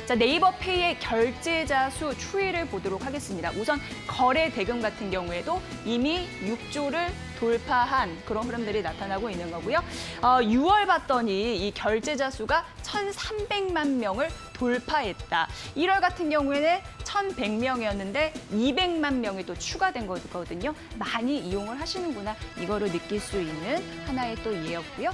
자, 네이버 페이의 결제자 수 추이를 보도록 하겠습니다. 우선 거래 대금 같은 경우에도 이미 6조를 돌파한 그런 흐름들이 나타나고 있는 거고요. 6월 봤더니 이 결제자 수가 1,300만 명을 돌파했다. 1월 같은 경우에는 1,100명이었는데 200만 명이 또 추가된 거거든요. 많이 이용을 하시는구나. 이거를 느낄 수 있는 하나의 또 예였고요.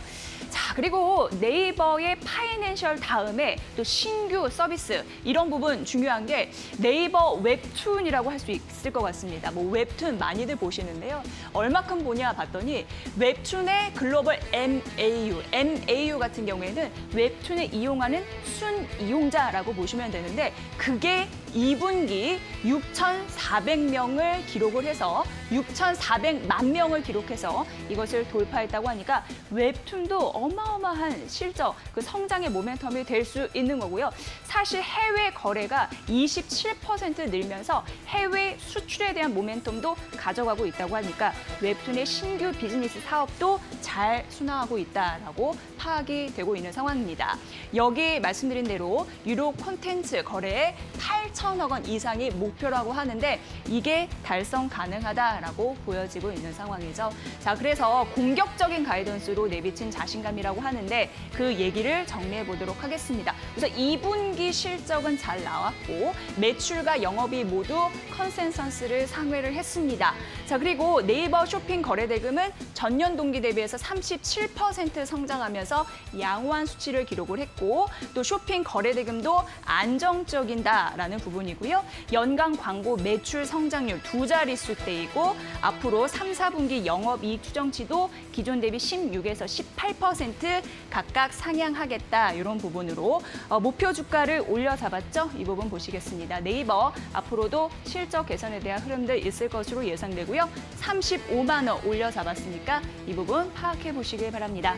자, 그리고 네이버의 파이낸셜 다음에 또 신규 서비스 서비스 이런 부분 중요한 게 네이버 웹툰이라고 할 수 있을 것 같습니다. 뭐 웹툰 많이들 보시는데요. 얼마큼 보냐 봤더니 웹툰의 글로벌 MAU 같은 경우에는 웹툰을 이용하는 순 이용자라고 보시면 되는데 그게 2분기 6,400명을 기록을 해서 6,400만 명을 기록해서 이것을 돌파했다고 하니까 웹툰도 어마어마한 실적, 그 성장의 모멘텀이 될 수 있는 거고요. 사실 해외 거래가 27% 늘면서 해외 수출에 대한 모멘텀도 가져가고 있다고 하니까 웹툰의 신규 비즈니스 사업도 잘 순항하고 있다라고 파악이 되고 있는 상황입니다. 여기 말씀드린 대로 유료 콘텐츠 거래에 8천억 원 이상이 목표라고 하는데 이게 달성 가능하다라고 보여지고 있는 상황이죠. 자, 그래서 공격적인 가이던스로 내비친 자신감이라고 하는데 그 얘기를 정리해 보도록 하겠습니다. 우선 2분기 실적은 잘 나왔고 매출과 영업이 모두 컨센서스를 상회를 했습니다. 자, 그리고 네이버 쇼핑 거래 대금은 전년 동기 대비해서 37% 성장하면서 양호한 수치를 기록을 했고 또 쇼핑 거래 대금도 안정적이다라는 부분이고요. 연간 광고 매출 성장률 2자릿수대이고 앞으로 3, 4분기 영업이익 추정치도 기존 대비 16에서 18% 각각 상향하겠다 이런 부분으로 목표 주가를 올려잡았죠. 이 부분 보시겠습니다. 네이버 앞으로도 실적 개선에 대한 흐름들 있을 것으로 예상되고요. 35만 원 올려잡았으니까 이 부분 파악해 보시길 바랍니다.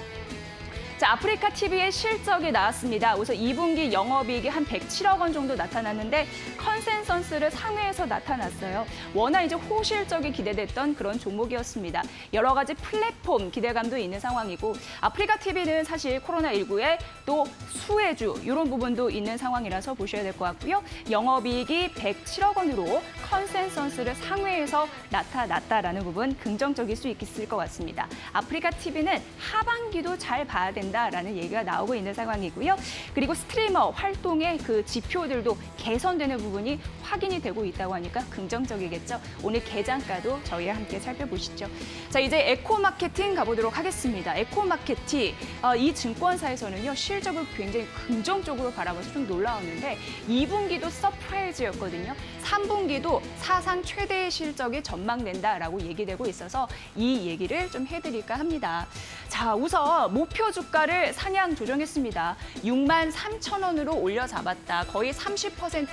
자, 아프리카 TV의 실적이 나왔습니다. 우선 2분기 영업이익이 한 107억 원 정도 나타났는데 컨센서스를 상회해서 나타났어요. 워낙 이제 호실적이 기대됐던 그런 종목이었습니다. 여러 가지 플랫폼 기대감도 있는 상황이고 아프리카 TV는 사실 코로나19에 또 수혜주 이런 부분도 있는 상황이라서 보셔야 될 것 같고요. 영업이익이 107억 원으로 컨센서스를 상회해서 나타났다라는 부분 긍정적일 수 있을 것 같습니다. 아프리카 TV는 하반기도 잘 봐야 된다라는 얘기가 나오고 있는 상황이고요. 그리고 스트리머 활동의 그 지표들도 개선되는 부분이 확인이 되고 있다고 하니까 긍정적이겠죠. 오늘 개장가도 저희와 함께 살펴보시죠. 자, 이제 에코마케팅 가보도록 하겠습니다. 에코마케팅 이 증권사에서는요 실적을 굉장히 긍정적으로 바라봐서 좀 놀라웠는데 2분기도 서프라이즈였거든요. 3분기도 사상 최대의 실적이 전망된다라고 얘기되고 있어서 이 얘기를 좀 해드릴까 합니다. 자, 우선 목표 주가를 상향 조정했습니다. 6만 3천 원으로 올려잡았다. 거의 30%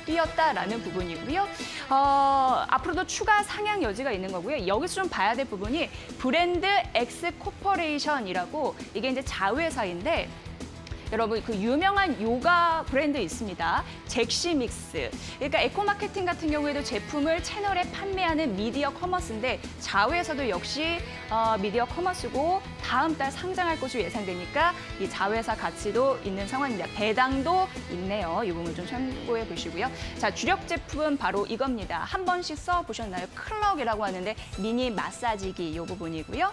뛰었다라는 부분이고요. 앞으로도 추가 상향 여지가 있는 거고요. 여기서 좀 봐야 될 부분이 브랜드 엑스 코퍼레이션이라고 이게 이제 자회사인데 여러분 그 유명한 요가 브랜드 있습니다. 잭시믹스. 그러니까 에코마케팅 같은 경우에도 제품을 채널에 판매하는 미디어 커머스인데 자회사도 역시 미디어 커머스고 다음 달 상장할 것으로 예상되니까 이 자회사 가치도 있는 상황입니다. 배당도 있네요. 이 부분 좀 참고해 보시고요. 자, 주력 제품은 바로 이겁니다. 한 번씩 써보셨나요? 클럭이라고 하는데 미니 마사지기 이 부분이고요.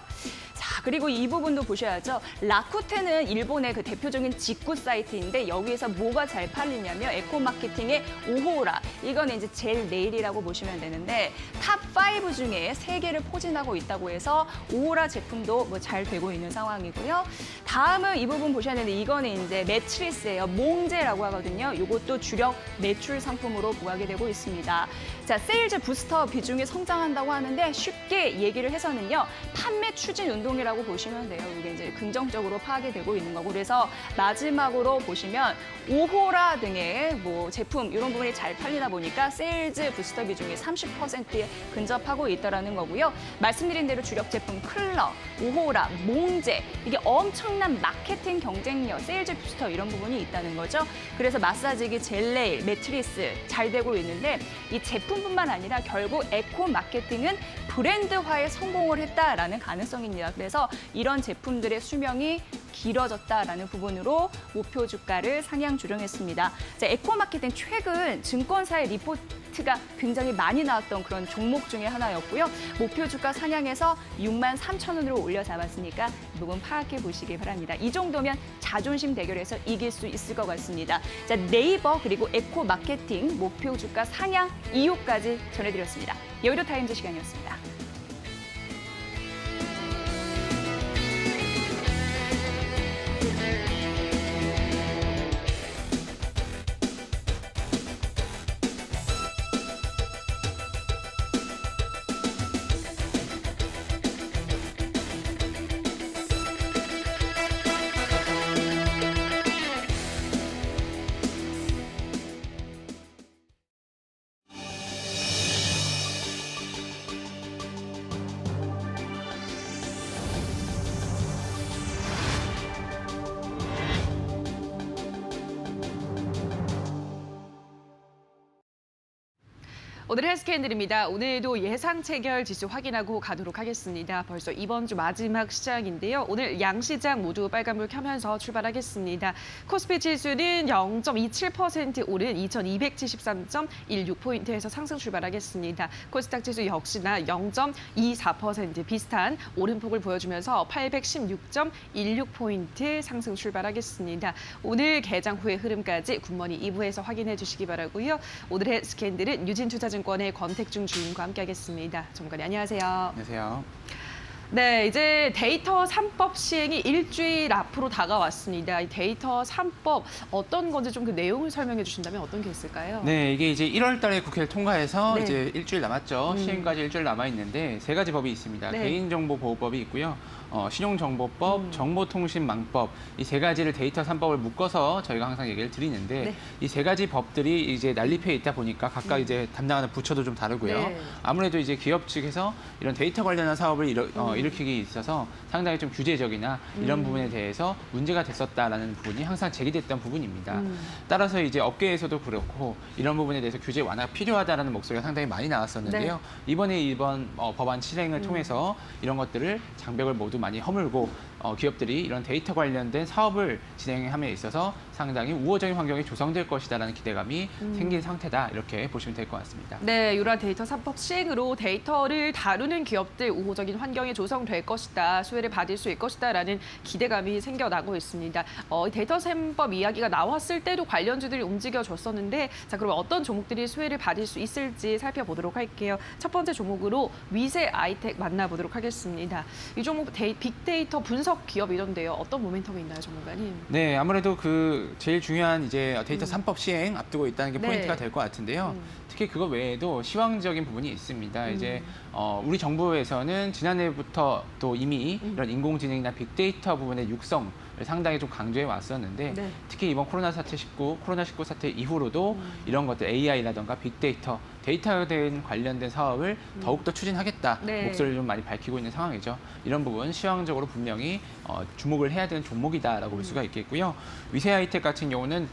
자, 그리고 이 부분도 보셔야죠. 라쿠텐은 일본의 그 대표적인 직구 사이트인데 여기에서 뭐가 잘 팔리냐면 에코마케팅의 오호라. 이거는 이제 젤 네일이라고 보시면 되는데 탑5 중에 3개를 포진하고 있다고 해서 오호라 제품도 뭐 잘 되고 있는 상황이고요. 다음은 이 부분 보셔야 되는데 이거는 이제 매트리스예요. 몽제라고 하거든요. 이것도 주력 매출 상품으로 부각이 되고 있습니다. 자, 세일즈 부스터 비중이 성장한다고 하는데 쉽게 얘기를 해서는요. 판매 추진 운동이라고 보시면 돼요. 이게 이제 긍정적으로 파악이 되고 있는 거고 그래서 마지막으로 보시면 오호라 등의 뭐 제품 이런 부분이 잘 팔리다 보니까 세일즈 부스터 비중이 30%에 근접하고 있다라는 거고요. 말씀드린 대로 주력 제품 클럭, 오호라, 몽제 이게 엄청난 마케팅 경쟁력, 세일즈 부스터 이런 부분이 있다는 거죠. 그래서 마사지기, 젤네일, 매트리스 잘 되고 있는데 이 제품뿐만 아니라 결국 에코 마케팅은 브랜드화에 성공을 했다라는 가능성입니다. 그래서 이런 제품들의 수명이 길어졌다라는 부분으로 목표 주가를 상향 조정했습니다. 자, 에코마케팅 최근 증권사의 리포트가 굉장히 많이 나왔던 그런 종목 중에 하나였고요. 목표 주가 상향해서 6만 3천 원으로 올려잡았으니까 이 부분 파악해 보시기 바랍니다. 이 정도면 자존심 대결에서 이길 수 있을 것 같습니다. 자, 네이버 그리고 에코마케팅 목표 주가 상향 이유까지 전해드렸습니다. 여의도 타임즈 시간이었습니다. 오늘 헬스캔들입니다. 오늘도 예상 체결 지수 확인하고 가도록 하겠습니다. 벌써 이번 주 마지막 시장인데요. 오늘 양시장 모두 빨간불 켜면서 출발하겠습니다. 코스피 지수는 0.27% 오른 2273.16포인트에서 상승 출발하겠습니다. 코스닥 지수 역시나 0.24% 비슷한 오름폭을 보여주면서 816.16포인트 상승 출발하겠습니다. 오늘 개장 후의 흐름까지 굿모닝 2부에서 확인해 주시기 바라고요. 오늘의 스캔들은 유진투자증권의 권택중 주임과 함께하겠습니다. 전문가님 안녕하세요. 안녕하세요. 네, 이제 데이터 3법 시행이 일주일 앞으로 다가왔습니다. 이 데이터 3법 어떤 건지 좀 그 내용을 설명해 주신다면 어떤 게 있을까요? 네, 이게 이제 1월 달에 국회를 통과해서 네. 이제 일주일 남았죠. 시행까지 일주일 남아 있는데 세 가지 법이 있습니다. 네. 개인정보보호법이 있고요. 신용정보법, 정보통신망법 이 세 가지를 데이터 3법을 묶어서 저희가 항상 얘기를 드리는데 네. 이 세 가지 법들이 이제 난립해 있다 보니까 각각 이제 담당하는 부처도 좀 다르고요. 네. 아무래도 이제 기업 측에서 이런 데이터 관련한 사업을 일으키기 있어서 상당히 좀 규제적이나 이런 부분에 대해서 문제가 됐었다라는 부분이 항상 제기됐던 부분입니다. 따라서 이제 업계에서도 그렇고 이런 부분에 대해서 규제 완화가 필요하다라는 목소리가 상당히 많이 나왔었는데요. 이번 법안 실행을 통해서 이런 것들을 장벽을 모두 많이 허물고 기업들이 이런 데이터 관련된 사업을 진행함에 있어서 상당히 우호적인 환경이 조성될 것이다라는 기대감이 생긴 상태다 이렇게 보시면 될 것 같습니다. 네, 유라 데이터 3법 시행으로 데이터를 다루는 기업들 우호적인 환경이 조성될 것이다, 수혜를 받을 수 있을 것이다라는 기대감이 생겨나고 있습니다. 데이터 3법 이야기가 나왔을 때도 관련주들이 움직여줬었는데 자, 그럼 어떤 종목들이 수혜를 받을 수 있을지 살펴보도록 할게요. 첫 번째 종목으로 위세 아이텍 만나보도록 하겠습니다. 이 종목 빅데이터 분석 기업이던데요. 어떤 모멘텀이 있나요, 전문가님? 네, 아무래도 그 제일 중요한 이제 데이터 3법 시행 앞두고 있다는 게 네. 포인트가 될 것 같은데요. 특히 그거 외에도 시황적인 부분이 있습니다. 이제 우리 정부에서는 지난해부터 또 이미 이런 인공지능이나 빅데이터 부분의 육성을 상당히 좀 강조해 왔었는데 네. 특히 이번 코로나19 사태 이후로도 이런 것들 AI라던가 빅데이터, 데이터에 대한 관련된 사업을 더욱더 추진하겠다 네. 목소리를 좀 많이 밝히고 있는 상황이죠. 이런 부분 시황적으로 분명히 주목을 해야 되는 종목이다라고 볼 수가 있겠고요. 위세하이텍 같은 경우는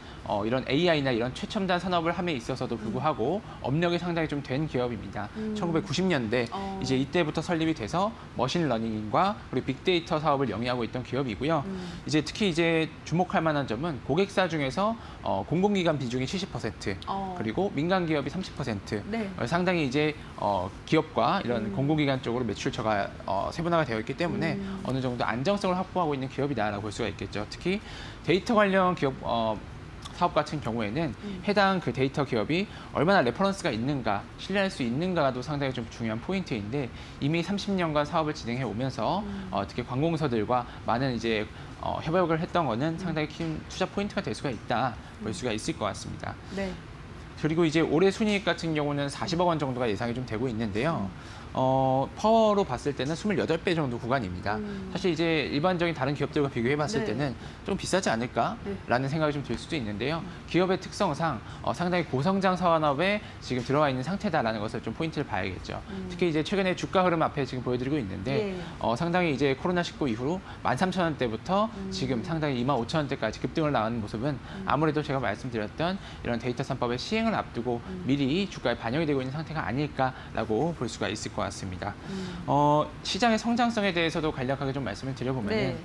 이런 AI나 이런 최첨단 산업을 함에 있어서도 불구하고 업력이 상당히 좀 된 기업입니다. 1990년대 이제 이때부터 설립이 돼서 머신러닝과 그리고 빅데이터 사업을 영위하고 있던 기업이고요. 이제 특히 이제 주목할 만한 점은 고객사 중에서 공공기관 비중이 70% 그리고 민간 기업이 30% 네. 상당히 이제 기업과 이런 공공기관 쪽으로 매출처가 세분화가 되어 있기 때문에 어느 정도 안정성을 확보하고 있는 기업이다라고 볼 수가 있겠죠. 특히 데이터 관련 기업 사업 같은 경우에는 해당 그 데이터 기업이 얼마나 레퍼런스가 있는가, 신뢰할 수 있는가도 상당히 좀 중요한 포인트인데 이미 30년간 사업을 진행해 오면서 특히 관공서들과 많은 이제 협업을 했던 거는 상당히 큰 투자 포인트가 될 수가 있다 볼 수가 있을 것 같습니다. 네. 그리고 이제 올해 순이익 같은 경우는 40억 원 정도가 예상이 좀 되고 있는데요. 퍼로 봤을 때는 28배 정도 구간입니다. 사실 이제 일반적인 다른 기업들과 비교해 봤을 네. 때는 좀 비싸지 않을까라는 생각이 좀 들 수도 있는데요. 기업의 특성상 상당히 고성장 산업에 지금 들어와 있는 상태다라는 것을 좀 포인트를 봐야겠죠. 특히 이제 최근에 주가 흐름 앞에 지금 보여드리고 있는데 상당히 이제 코로나19 이후로 13,000원대부터 지금 상당히 25,000원대까지 급등을 나가는 모습은 아무래도 제가 말씀드렸던 이런 데이터 3법의 시행을 앞두고 미리 주가에 반영이 되고 있는 상태가 아닐까라고 볼 수가 있을 것 같습니다. 시장의 성장성에 대해서도 간략하게 좀 말씀을 드려보면 네.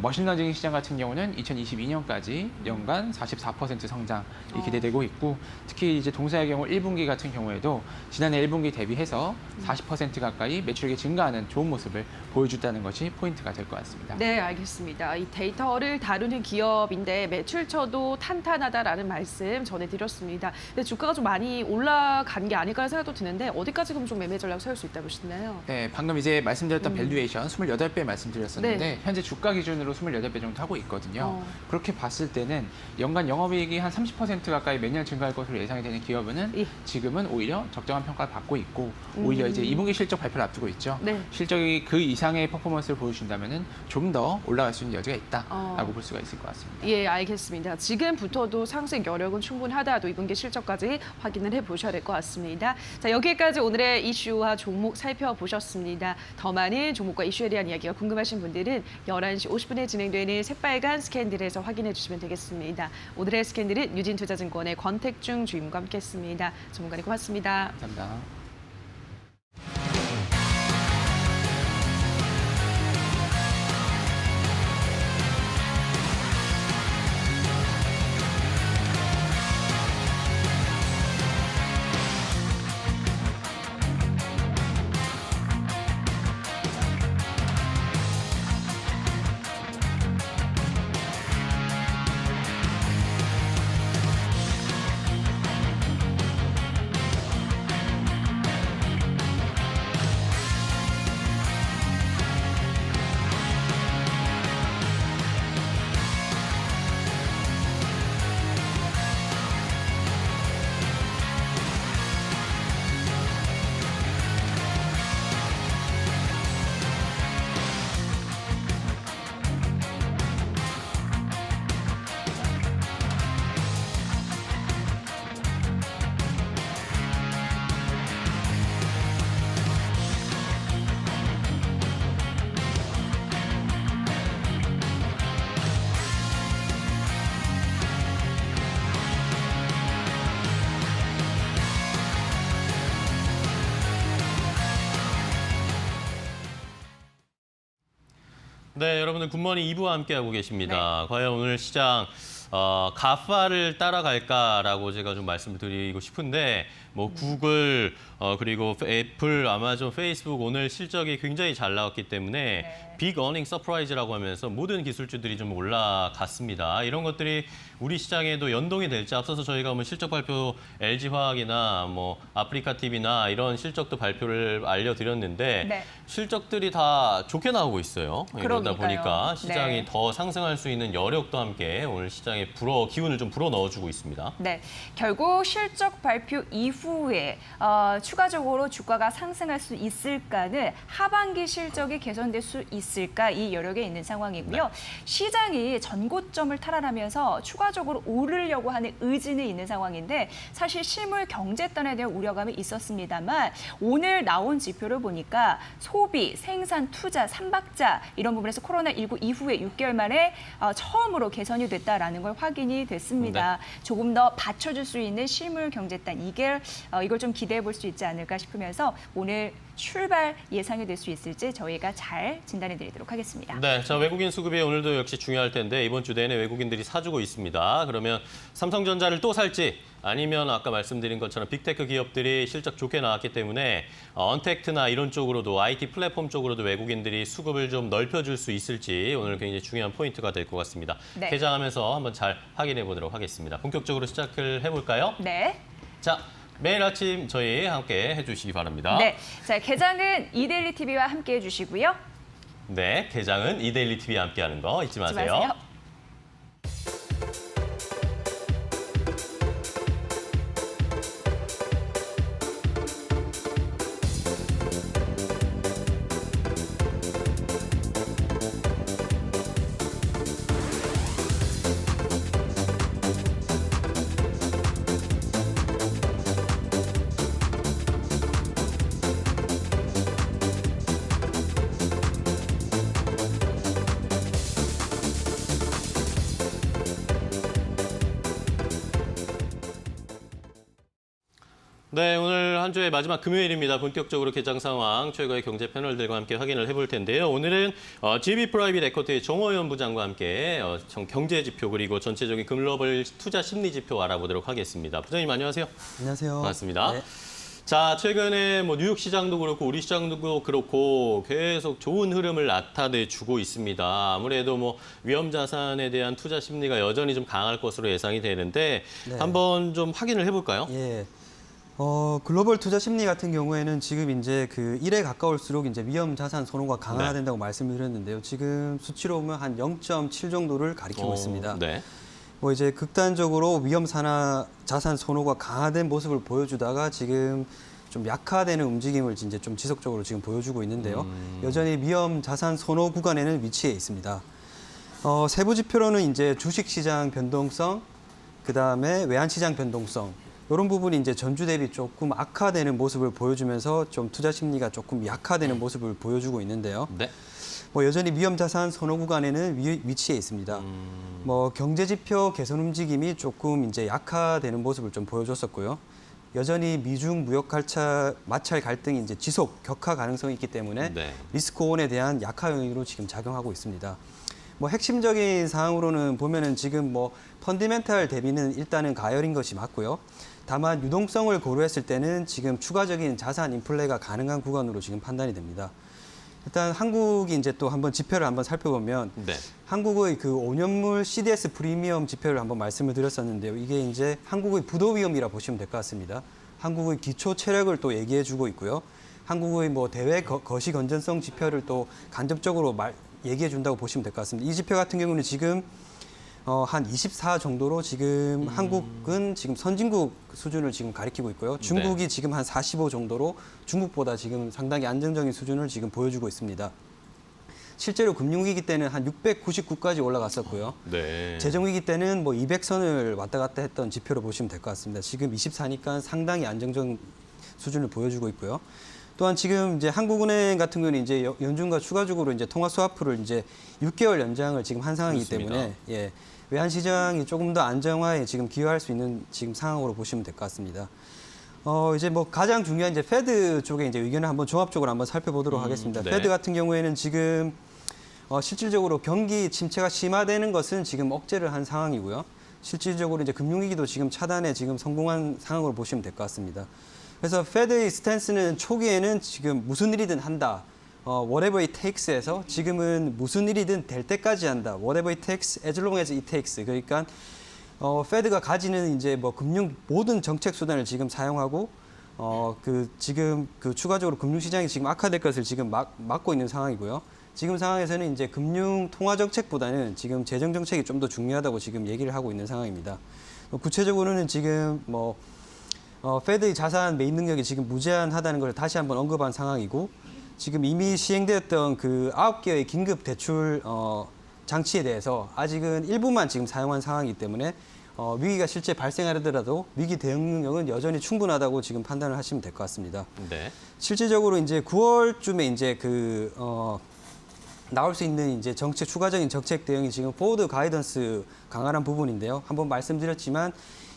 머신러닝 시장 같은 경우는 2022년까지 연간 44% 성장이 기대되고 있고 특히 이제 동사의 경우 1분기 같은 경우에도 지난해 1분기 대비해서 40% 가까이 매출액이 증가하는 좋은 모습을 보여줬다는 것이 포인트가 될 것 같습니다. 네, 알겠습니다. 이 데이터를 다루는 기업인데 매출처도 탄탄하다라는 말씀 전해드렸습니다. 근데 주가가 좀 많이 올라간 게 아닐까라는 생각도 드는데 어디까지 그럼 좀 매매 전략 세울 수 있다 보시나요? 네, 방금 이제 말씀드렸던 밸류에이션 28배 말씀드렸었는데 네. 현재 주가 기준으로 28배 정도 하고 있거든요. 그렇게 봤을 때는 연간 영업이익이 한 30% 가까이 매년 증가할 것으로 예상이 되는 기업은 예. 지금은 오히려 적정한 평가를 받고 있고 오히려 이제 2분기 실적 발표를 앞두고 있죠. 네. 실적이 그 이상의 퍼포먼스를 보여준다면 좀 더 올라갈 수 있는 여지가 있다라고 볼 수가 있을 것 같습니다. 예, 알겠습니다. 지금부터도 상승 여력은 충분하다도 2분기 실적까지 확인을 해보셔야 될 것 같습니다. 자, 여기까지 오늘의 이슈와 종목 종목 살펴보셨습니다. 더 많은 종목과 이슈에 대한 이야기가 궁금하신 분들은 11시 50분에 진행되는 새빨간 스캔들에서 확인해 주시면 되겠습니다. 오늘의 스캔들은 유진투자증권의 권택중 주임과 함께했습니다. 전문가님 고맙습니다. 감사합니다. 네, 여러분들 굿모닝 2부와 함께하고 계십니다. 과연 오늘 시장 가파를 따라갈까라고 제가 좀 말씀을 드리고 싶은데 뭐 구글 그리고 애플, 아마존, 페이스북 오늘 실적이 굉장히 잘 나왔기 때문에 빅 어닝 서프라이즈라고 하면서 모든 기술주들이 좀 올라갔습니다. 이런 것들이 우리 시장에도 연동이 될지 앞서서 저희가 뭐 실적 발표 LG화학이나 뭐 아프리카TV나 이런 실적도 발표를 알려드렸는데 네. 실적들이 다 좋게 나오고 있어요. 이러다 그러니까요. 보니까 시장이 네. 더 상승할 수 있는 여력도 함께 오늘 시장에 기운을 좀 불어 넣어주고 있습니다. 네, 결국 실적 발표 이후에 추가적으로 주가가 상승할 수 있을까는 하반기 실적이 개선될 수 있을까 이 여력에 있는 상황이고요. 네. 시장이 전고점을 탈환하면서 추가적으로 오르려고 하는 의지는 있는 상황인데 사실 실물 경제단에 대한 우려감이 있었습니다만 오늘 나온 지표를 보니까 소비, 생산, 투자, 삼박자 이런 부분에서 코로나19 이후에 6개월 만에 처음으로 개선이 됐다라는 걸 확인이 됐습니다. 네. 조금 더 받쳐줄 수 있는 실물 경제단 이걸 좀 기대해 볼 수 있지 않을까 싶으면서 오늘 출발 예상이 될 수 있을지 저희가 잘 진단해 드리도록 하겠습니다. 네, 자 외국인 수급이 오늘도 역시 중요할 텐데 이번 주 내내 외국인들이 사주고 있습니다. 그러면 삼성전자를 또 살지 아니면 아까 말씀드린 것처럼 빅테크 기업들이 실적 좋게 나왔기 때문에 언택트나 이런 쪽으로도 IT 플랫폼 쪽으로도 외국인들이 수급을 좀 넓혀줄 수 있을지 오늘 굉장히 중요한 포인트가 될 것 같습니다. 네. 개장하면서 한번 잘 확인해 보도록 하겠습니다. 본격적으로 시작을 해볼까요? 네. 자, 매일 아침 저희 함께 해주시기 바랍니다. 네. 자, 개장은 이데일리 TV와 함께 해주시고요. 네, 개장은 이데일리 TV와 함께하는 거 잊지 잊지 마세요. 마세요. 네, 오늘 한 주의 마지막 금요일입니다. 본격적으로 개장 상황 최고의 경제 패널들과 함께 확인을 해볼 텐데요. 오늘은 GB 프라이빗 에쿼티의 정호연 부장과 함께 경제 지표 그리고 전체적인 글로벌 투자 심리 지표 알아보도록 하겠습니다. 부장님 안녕하세요. 안녕하세요. 반갑습니다. 네. 자, 최근에 뭐 뉴욕 시장도 그렇고 우리 시장도 그렇고 계속 좋은 흐름을 나타내주고 있습니다. 아무래도 뭐 위험 자산에 대한 투자 심리가 여전히 좀 강할 것으로 예상이 되는데 네. 한번 좀 확인을 해볼까요? 예. 글로벌 투자 심리 같은 경우에는 지금 이제 그 1에 가까울수록 이제 위험 자산 선호가 강화된다고 말씀을 드렸는데요. 지금 수치로 보면 한 0.7 정도를 가리키고 있습니다. 네. 뭐 이제 극단적으로 위험 자산 선호가 강화된 모습을 보여주다가 지금 좀 약화되는 움직임을 이제 좀 지속적으로 지금 보여주고 있는데요. 여전히 위험 자산 선호 구간에는 위치해 있습니다. 세부 지표로는 이제 주식 시장 변동성, 그 다음에 외환 시장 변동성, 이런 부분이 이제 전주 대비 조금 악화되는 모습을 보여주면서 좀 투자 심리가 조금 약화되는 모습을 보여주고 있는데요. 네. 뭐 여전히 위험 자산 선호 구간에는 위치해 있습니다. 뭐 경제 지표 개선 움직임이 조금 이제 약화되는 모습을 좀 보여줬었고요. 여전히 미중 무역 마찰 갈등이 이제 지속 격화 가능성이 있기 때문에 네. 리스크 온에 대한 약화 요인으로 지금 작용하고 있습니다. 뭐 핵심적인 사항으로는 보면은 지금 뭐 펀디멘탈 대비는 일단은 가열인 것이 맞고요. 다만 유동성을 고려했을 때는 지금 추가적인 자산 인플레가 가능한 구간으로 지금 판단이 됩니다. 일단 한국이 이제 또 한번 지표를 한번 살펴보면 네. 한국의 그 5년물 CDS 프리미엄 지표를 한번 말씀을 드렸었는데요. 이게 이제 한국의 부도 위험이라 보시면 될 것 같습니다. 한국의 기초 체력을 또 얘기해 주고 있고요. 한국의 뭐 대외 거시 건전성 지표를 또 간접적으로 얘기해 준다고 보시면 될 것 같습니다. 이 지표 같은 경우는 지금 한 24 정도로 지금 한국은 지금 선진국 수준을 지금 가리키고 있고요. 중국이 네. 지금 한 45 정도로 중국보다 지금 상당히 안정적인 수준을 지금 보여주고 있습니다. 실제로 금융위기 때는 한 699까지 올라갔었고요. 네. 재정위기 때는 뭐 200선을 왔다 갔다 했던 지표로 보시면 될 것 같습니다. 지금 24니까 상당히 안정적인 수준을 보여주고 있고요. 또한 지금 이제 한국은행 같은 경우는 이제 연준과 추가적으로 이제 통화 스와프를 이제 6개월 연장을 지금 한 상황이기 그렇습니다. 때문에 예, 외환 시장이 조금 더 안정화에 지금 기여할 수 있는 지금 상황으로 보시면 될 것 같습니다. 이제 뭐 가장 중요한 이제 페드 쪽에 이제 의견을 한번 종합적으로 한번 살펴보도록 하겠습니다. 네. 페드 같은 경우에는 지금 실질적으로 경기 침체가 심화되는 것은 지금 억제를 한 상황이고요. 실질적으로 이제 금융위기도 지금 차단에 지금 성공한 상황으로 보시면 될 것 같습니다. 그래서 페드의 스탠스는 초기에는 지금 무슨 일이든 한다. whatever it takes에서 지금은 무슨 일이든 될 때까지 한다. whatever it takes, as long as it takes. 그러니까 페드가 가지는 이제 뭐 금융 모든 정책 수단을 지금 사용하고 지금 그 추가적으로 금융 시장이 지금 악화될 것을 지금 막고 있는 상황이고요. 지금 상황에서는 이제 금융 통화 정책보다는 지금 재정 정책이 좀 더 중요하다고 지금 얘기를 하고 있는 상황입니다. 구체적으로는 지금 뭐 페드의 자산 매입 능력이 지금 무제한하다는 걸 다시 한번 언급한 상황이고 지금 이미 시행되었던 그 9개의 긴급 대출 장치에 대해서 아직은 일부만 지금 사용한 상황이기 때문에 위기가 실제 발생하더라도 위기 대응 능력은 여전히 충분하다고 지금 판단을 하시면 될 것 같습니다. 네. 실질적으로 이제 9월쯤에 이제 나올 수 있는 이제 추가적인 정책 대응이 지금 포워드 가이던스 강화한 부분인데요. 한번 말씀드렸지만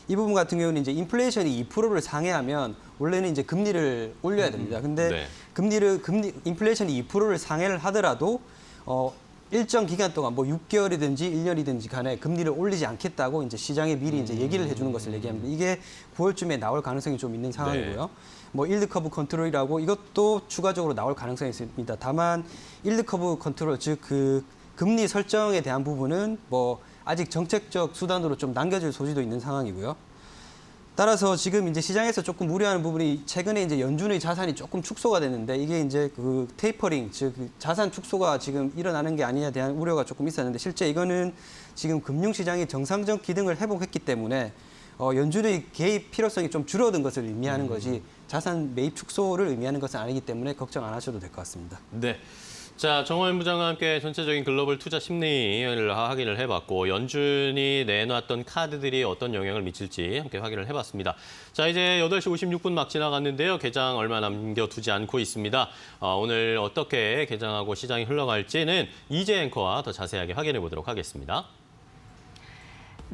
이 부분 같은 경우는 이제 인플레이션이 2%를 상회하면 원래는 이제 금리를 올려야 됩니다. 근데 네. 인플레이션이 2%를 상회를 하더라도 일정 기간 동안 뭐 6개월이든지 1년이든지 간에 금리를 올리지 않겠다고 이제 시장에 미리 이제 얘기를 해주는 것을 얘기합니다. 이게 9월쯤에 나올 가능성이 좀 있는 상황이고요. 뭐 일드 커브 컨트롤이라고 이것도 추가적으로 나올 가능성이 있습니다. 다만 일드 커브 컨트롤 즉 그 금리 설정에 대한 부분은 뭐 아직 정책적 수단으로 좀 남겨질 소지도 있는 상황이고요. 따라서 지금 이제 시장에서 조금 우려하는 부분이 최근에 이제 연준의 자산이 조금 축소가 됐는데 이게 이제 그 테이퍼링, 즉 자산 축소가 지금 일어나는 게 아니냐에 대한 우려가 조금 있었는데 실제 이거는 지금 금융시장이 정상적 기능을 회복했기 때문에 연준의 개입 필요성이 좀 줄어든 것을 의미하는 것이 자산 매입 축소를 의미하는 것은 아니기 때문에 걱정 안 하셔도 될 것 같습니다. 네. 자, 정호연 부장과 함께 전체적인 글로벌 투자 심리를 확인을 해봤고 연준이 내놨던 카드들이 어떤 영향을 미칠지 함께 확인을 해봤습니다. 자, 이제 8시 56분 막 지나갔는데요. 개장 얼마 남겨두지 않고 있습니다. 오늘 어떻게 개장하고 시장이 흘러갈지는 이재 앵커와 더 자세하게 확인해 보도록 하겠습니다.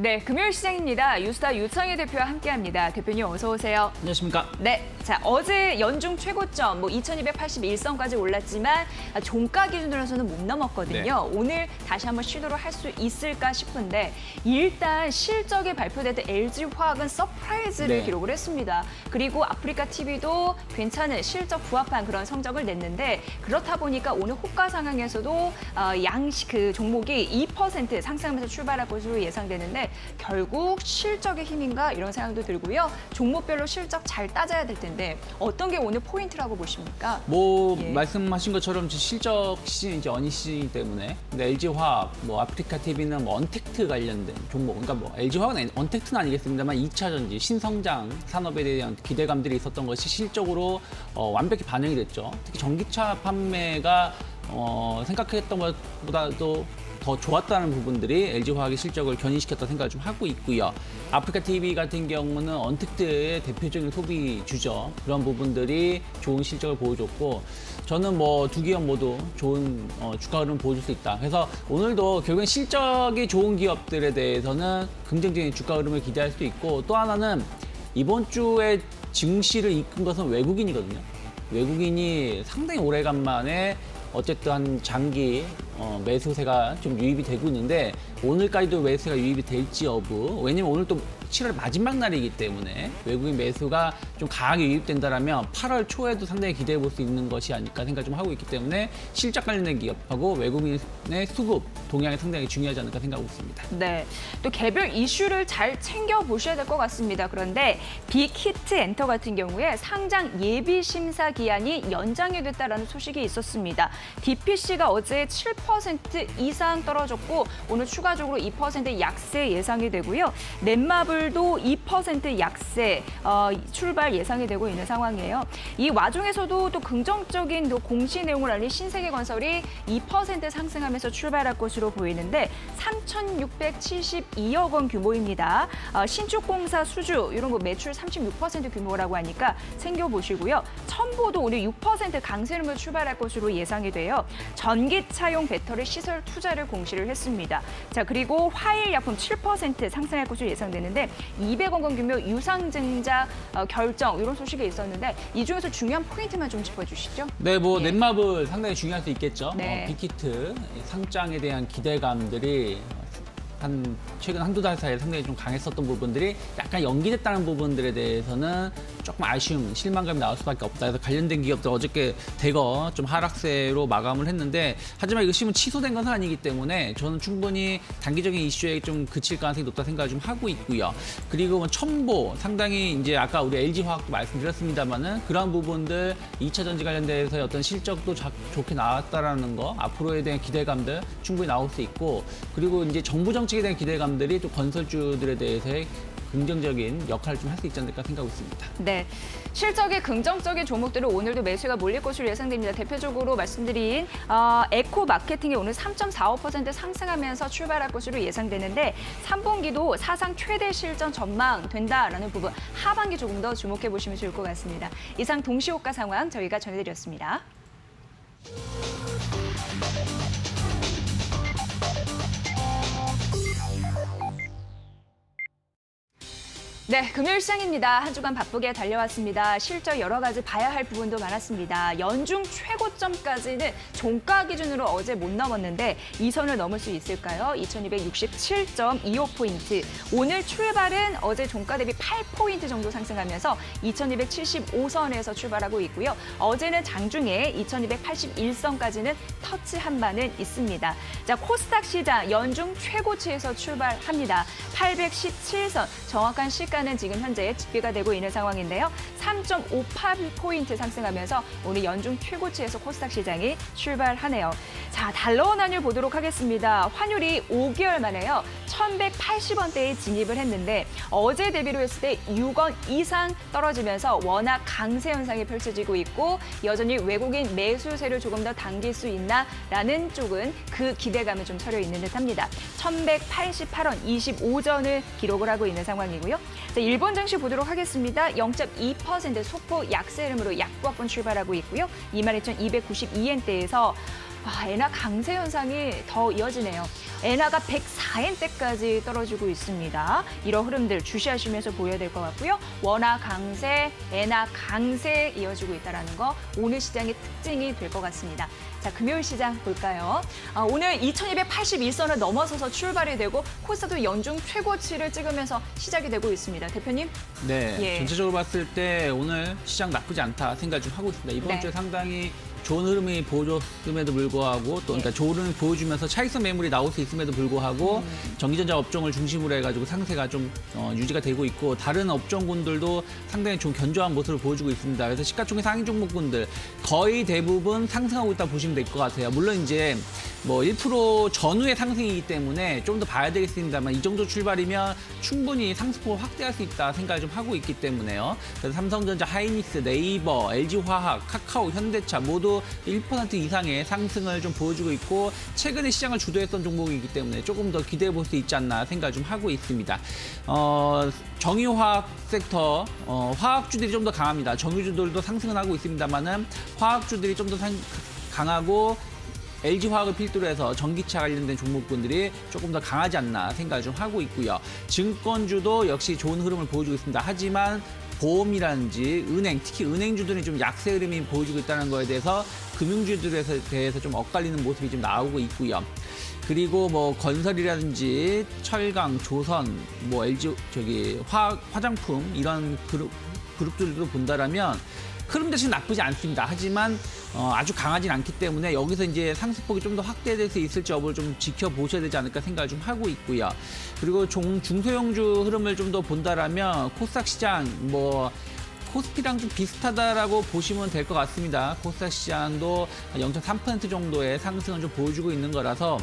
네, 금요일 시장입니다. 유스타 유창희 대표와 함께합니다. 대표님 어서 오세요. 안녕하십니까. 네, 자 어제 연중 최고점 2281선까지 올랐지만 종가 기준으로서는 못 넘었거든요. 오늘 다시 한번 시도를 할 수 있을까 싶은데 일단 실적이 발표될 때 LG화학은 서프라이즈를 기록을 했습니다. 그리고 아프리카 TV도 괜찮은 실적 부합한 그런 성적을 냈는데 그렇다 보니까 오늘 호가 상황에서도 그 종목이 2% 상승하면서 출발할 것으로 예상되는데 결국 실적의 힘인가 이런 생각도 들고요. 종목별로 실적 잘 따져야 될 텐데 어떤 게 오늘 포인트라고 보십니까? 말씀하신 것처럼 실적 시즌 이제 어니 시즌이기 때문에 근데 LG화학, 아프리카 TV는 언택트 관련된 종목, 그러니까 LG화학은 언택트는 아니겠습니다만 2차 전지, 신성장 산업에 대한 기대감들이 있었던 것이 실적으로 완벽히 반영이 됐죠. 특히 전기차 판매가 생각했던 것보다도 더 좋았다는 부분들이 LG화학의 실적을 견인시켰다 생각을 좀 하고 있고요. 아프리카 TV 같은 경우는 언택트의 대표적인 소비주죠. 그런 부분들이 좋은 실적을 보여줬고 저는 뭐 두 기업 모두 좋은 주가 흐름을 보여줄 수 있다. 그래서 오늘도 결국엔 실적이 좋은 기업들에 대해서는 긍정적인 주가 흐름을 기대할 수도 있고 또 하나는 이번 주에 증시를 이끈 것은 외국인이거든요. 외국인이 상당히 오래간만에 어쨌든 한 장기 매수세가 좀 유입이 되고 있는데 오늘까지도 매수세가 유입이 될지 여부. 왜냐면 오늘 또 7월 마지막 날이기 때문에 외국인 매수가 좀 강하게 유입된다라면 8월 초에도 상당히 기대해 볼 수 있는 것이 아닐까 생각 좀 하고 있기 때문에 실적 관련된 기업하고 외국인의 수급 동향이 상당히 중요하지 않을까 생각하고 있습니다. 네, 또 개별 이슈를 잘 챙겨 보셔야 될 것 같습니다. 그런데 빅히트 엔터 같은 경우에 상장 예비 심사 기한이 연장이 됐다라는 소식이 있었습니다. DPC가 어제 7% 이상 떨어졌고 오늘 추가적으로 2% 약세 예상이 되고요. 넷마블도 2% 약세 출발 예상이 되고 있는 상황이에요. 이 와중에서도 또 긍정적인 또 공시 내용을 알린 신세계건설이 2% 상승하면서 출발할 것으로 보이는데 3,672억 원 규모입니다. 신축공사 수주 이런 거 매출 36% 규모라고 하니까 챙겨보시고요. 첨보도 오늘 6% 강세름으로 출발할 것으로 예상이 돼요. 전기차용 배터리 시설 투자를 공시를 했습니다. 자, 그리고 화일약품 7% 상승할 것으로 예상되는데 200억 원 규모 유상증자 결정 이런 소식이 있었는데 이 중에서 중요한 포인트만 좀 짚어주시죠. 네, 뭐 예. 넷마블 상당히 중요할 수 있겠죠. 네. 빅히트 상장에 대한 기대감들이 최근 한두 달 사이에 상당히 좀 강했었던 부분들이 약간 연기됐다는 부분들에 대해서는 조금 아쉬움, 실망감이 나올 수밖에 없다. 그래서 관련된 기업들 어저께 대거 좀 하락세로 마감을 했는데 하지만 이거 시문 취소된 것은 아니기 때문에 저는 충분히 단기적인 이슈에 좀 그칠 가능성이 높다 생각을 좀 하고 있고요. 그리고 뭐 첨보 상당히 이제 아까 우리 LG화학도 말씀드렸습니다만은 그런 부분들 2차 전지 관련돼서 어떤 실적도 좋게 나왔다라는 거 앞으로에 대한 기대감들 충분히 나올 수 있고 그리고 이제 정부 정책에 대한 기대감들이 또 건설주들에 대해서의 긍정적인 역할을 좀 할 수 있지 않을까 생각하고 있습니다. 네, 실적이 긍정적인 종목들은 오늘도 매수가 몰릴 것으로 예상됩니다. 대표적으로 말씀드린 에코 마케팅이 오늘 3.45% 상승하면서 출발할 것으로 예상되는데 3분기도 사상 최대 실전 전망된다라는 부분 하반기 조금 더 주목해 보시면 좋을 것 같습니다. 이상 동시호가 상황 저희가 전해드렸습니다. 네, 금요일 시장입니다. 한 주간 바쁘게 달려왔습니다. 실적 여러 가지 봐야 할 부분도 많았습니다. 연중 최고점까지는 종가 기준으로 어제 못 넘었는데 이 선을 넘을 수 있을까요? 2267.25포인트. 오늘 출발은 어제 종가 대비 8포인트 정도 상승하면서 2275선에서 출발하고 있고요. 어제는 장중에 2281선까지는 터치한 바는 있습니다. 자, 코스닥 시장 연중 최고치에서 출발합니다. 817선, 정확한 시가는 지금 현재 집계가 되고 있는 상황인데요. 3.58포인트 상승하면서 오늘 연중 최고치에서 코스닥 시장이 출발하네요. 자, 달러 원 환율 보도록 하겠습니다. 환율이 5개월 만에요. 1,180원대에 진입을 했는데 어제 대비로 했을 때 6원 이상 떨어지면서 워낙 강세 현상이 펼쳐지고 있고 여전히 외국인 매수세를 조금 더 당길 수 있나라는 쪽은 그 기대감을 좀 서려 있는 듯합니다. 1,188원 25전을 기록을 하고 있는 상황이고요. 자, 일본 증시 보도록 하겠습니다. 0.2% 소폭 약세 흐름으로 약보합권 출발하고 있고요. 22,292엔대에서 엔화 강세 현상이 더 이어지네요. 엔화가 104엔대까지 떨어지고 있습니다. 이런 흐름들 주시하시면서 보여야 될 것 같고요. 원화 강세, 엔화 강세 이어지고 있다는 거 오늘 시장의 특징이 될 것 같습니다. 자, 금요일 시장 볼까요? 오늘 2281선을 넘어서서 출발이 되고 코스닥도 연중 최고치를 찍으면서 시작이 되고 있습니다. 대표님? 네, 예. 전체적으로 봤을 때 오늘 시장 나쁘지 않다 생각 좀 하고 있습니다. 이번 네. 주에 상당히 좋은 흐름이 보여줬음에도 불구하고 또 그러니까 좋은 흐름이 보여주면서 차익성 매물이 나올 수 있음에도 불구하고 전기전자 업종을 중심으로 해가지고 상세가 좀 유지가 되고 있고 다른 업종군들도 상당히 좀 견조한 모습을 보여주고 있습니다. 그래서 시가총액 상위 종목군들 거의 대부분 상승하고 있다 보시면 될 것 같아요. 물론 이제 뭐 1% 전후의 상승이기 때문에 좀 더 봐야 되겠습니다만 이 정도 출발이면 충분히 상승폭을 확대할 수 있다 생각을 좀 하고 있기 때문에요. 그래서 삼성전자, 하이닉스, 네이버, LG화학, 카카오, 현대차 모두 1% 이상의 상승을 좀 보여주고 있고 최근에 시장을 주도했던 종목이기 때문에 조금 더 기대해 볼 수 있지 않나 생각을 좀 하고 있습니다. 정유화학 섹터, 화학주들이 좀 더 강합니다. 정유주들도 상승은 하고 있습니다만은 화학주들이 좀 더 강하고 LG화학을 필두로 해서 전기차 관련된 종목군들이 조금 더 강하지 않나 생각을 좀 하고 있고요. 증권주도 역시 좋은 흐름을 보여주고 있습니다. 하지만 보험이라든지 은행, 특히 은행주들이 좀 약세 흐름이 보여주고 있다는 거에 대해서 금융주들에 대해서 좀 엇갈리는 모습이 좀 나오고 있고요. 그리고 뭐 건설이라든지 철강, 조선, 뭐 LG 화장품 이런 그룹들도 본다라면 흐름 자체는 나쁘지 않습니다. 하지만 아주 강하진 않기 때문에 여기서 이제 상승폭이 좀 더 확대될 수 있을지 여부를 좀 지켜보셔야 되지 않을까 생각을 좀 하고 있고요. 그리고 중소형주 흐름을 좀 더 본다라면 코스닥 시장 뭐 코스피랑 좀 비슷하다라고 보시면 될 것 같습니다. 코스닥 시장도 0.3% 정도의 상승을 좀 보여주고 있는 거라서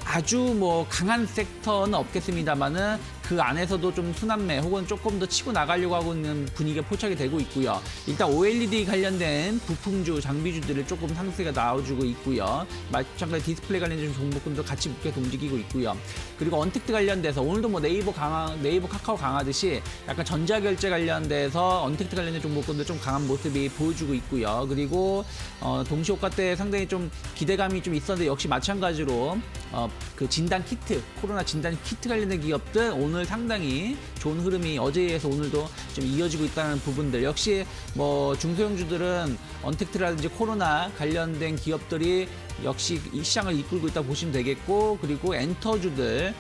아주 뭐 강한 섹터는 없겠습니다만은 그 안에서도 좀 순환매 혹은 조금 더 치고 나가려고 하고 있는 분위기가 포착이 되고 있고요. 일단 OLED 관련된 부품주, 장비주들을 조금 상승세가 나와주고 있고요. 마찬가지 디스플레이 관련된 종목군도 같이 묶여서 움직이고 있고요. 그리고 언택트 관련돼서 오늘도 뭐 네이버, 카카오 강하듯이 약간 전자결제 관련돼서 언택트 관련된 종목군도 좀 강한 모습이 보여주고 있고요. 그리고 동시효과 때 상당히 좀 기대감이 좀 있었는데 역시 마찬가지로 그 진단 키트, 코로나 진단 키트 관련된 기업들 오늘 상당히 좋은 흐름이 어제에 이어서 오늘도 좀 이어지고 있다는 부분들 역시 뭐 중소형주들은 언택트라든지 코로나 관련된 기업들이 역시 이 시장을 이끌고 있다 보시면 되겠고 그리고 엔터주들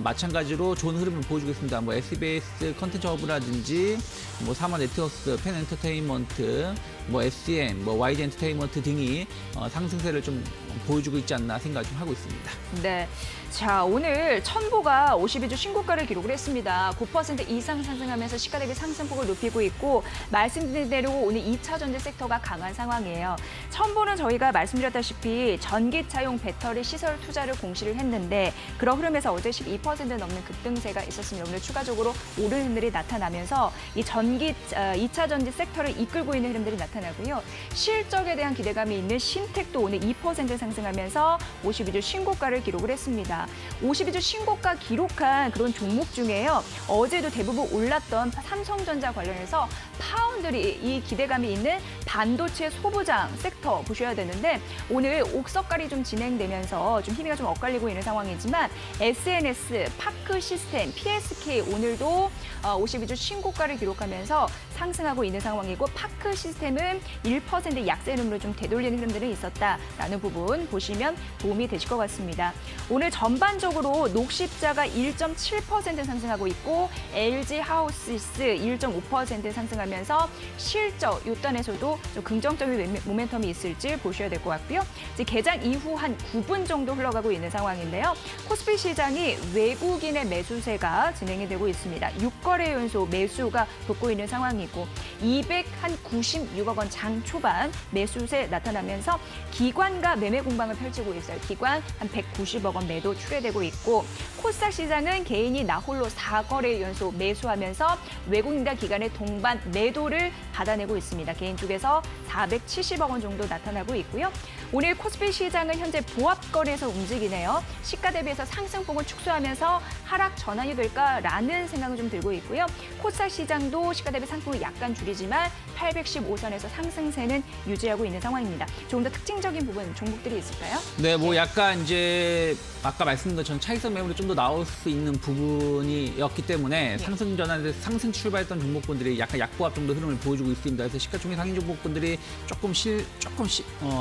마찬가지로 좋은 흐름을 보여주고 있습니다. 뭐 SBS 컨텐츠 허브라든지 뭐 사마 네트워크스, 펜 엔터테인먼트, 뭐 SCM, 뭐 YG 엔터테인먼트 등이 상승세를 좀 보여주고 있지 않나 생각을 좀 하고 있습니다. 네. 자, 오늘 첨보가 52주 신고가를 기록을 했습니다. 9% 이상 상승하면서 시가 대비 상승폭을 높이고 있고 말씀드린 대로 오늘 2차 전지 섹터가 강한 상황이에요. 첨보는 저희가 말씀드렸다시피 전기차용 배터리 시설 투자를 공시를 했는데 그런 흐름에서 어제 12% 넘는 급등세가 있었습니다. 오늘 추가적으로 오르는 흐름들이 나타나면서 이 2차 전지 섹터를 이끌고 있는 흐름들이 나타나고요. 실적에 대한 기대감이 있는 신택도 오늘 2% 상승하면서 52주 신고가를 기록을 했습니다. 52주 신고가 기록한 그런 종목 중에요. 어제도 대부분 올랐던 삼성전자 관련해서 파운드리 이 기대감이 있는 반도체 소부장 섹터 보셔야 되는데 오늘 옥석갈이 좀 진행되면서 좀 희미가 좀 엇갈리고 있는 상황이지만 SNS, 파크 시스템, PSK 오늘도 52주 신고가를 기록하면서 상승하고 있는 상황이고 파크 시스템은 1% 약세 흐름으로 좀 되돌리는 흐름들이 있었다라는 부분 보시면 도움이 되실 것 같습니다. 오늘 전반적으로 녹십자가 1.7% 상승하고 있고 LG 하우스스 1.5% 상승하면서 실적 요단에서도 좀 긍정적인 모멘텀이 있을지 보셔야 될 것 같고요. 이제 개장 이후 한 9분 정도 흘러가고 있는 상황인데요. 코스피 시장이 외국인의 매수세가 진행이 되고 있습니다. 6거래 연속 매수가 돋고 있는 상황이고 296억 원 장 초반 매수세 나타나면서 기관과 매매 공방을 펼치고 있어요. 기관 한 190억 원 매도 추계되고 있고 코스닥 시장은 개인이 나홀로 4거래 연속 매수하면서 외국인과 기관의 동반 매도를 받아내고 있습니다. 개인 쪽에서 470억 원 정도 나타나고 있고요. 오늘 코스피 시장은 현재 보합 거래에서 움직이네요. 시가 대비해서 상승폭을 축소하면서 하락 전환이 될까라는 생각은 좀 들고 있고요. 코스닥 시장도 시가 대비 상승폭을 약간 줄이지만 815선에서 상승세는 유지하고 있는 상황입니다. 조금 더 특징적인 부분 종목들이 있을까요? 네, 뭐 약간 이제 아까 말씀드린 것처럼 차익성 매물이 좀 더 나올 수 있는 부분이었기 때문에 상승 전환에서 상승 출발했던 종목군들이 약간 약보합 정도 흐름을 보여주고 있습니다. 그래서 시가총액 상위 종목군들이 조금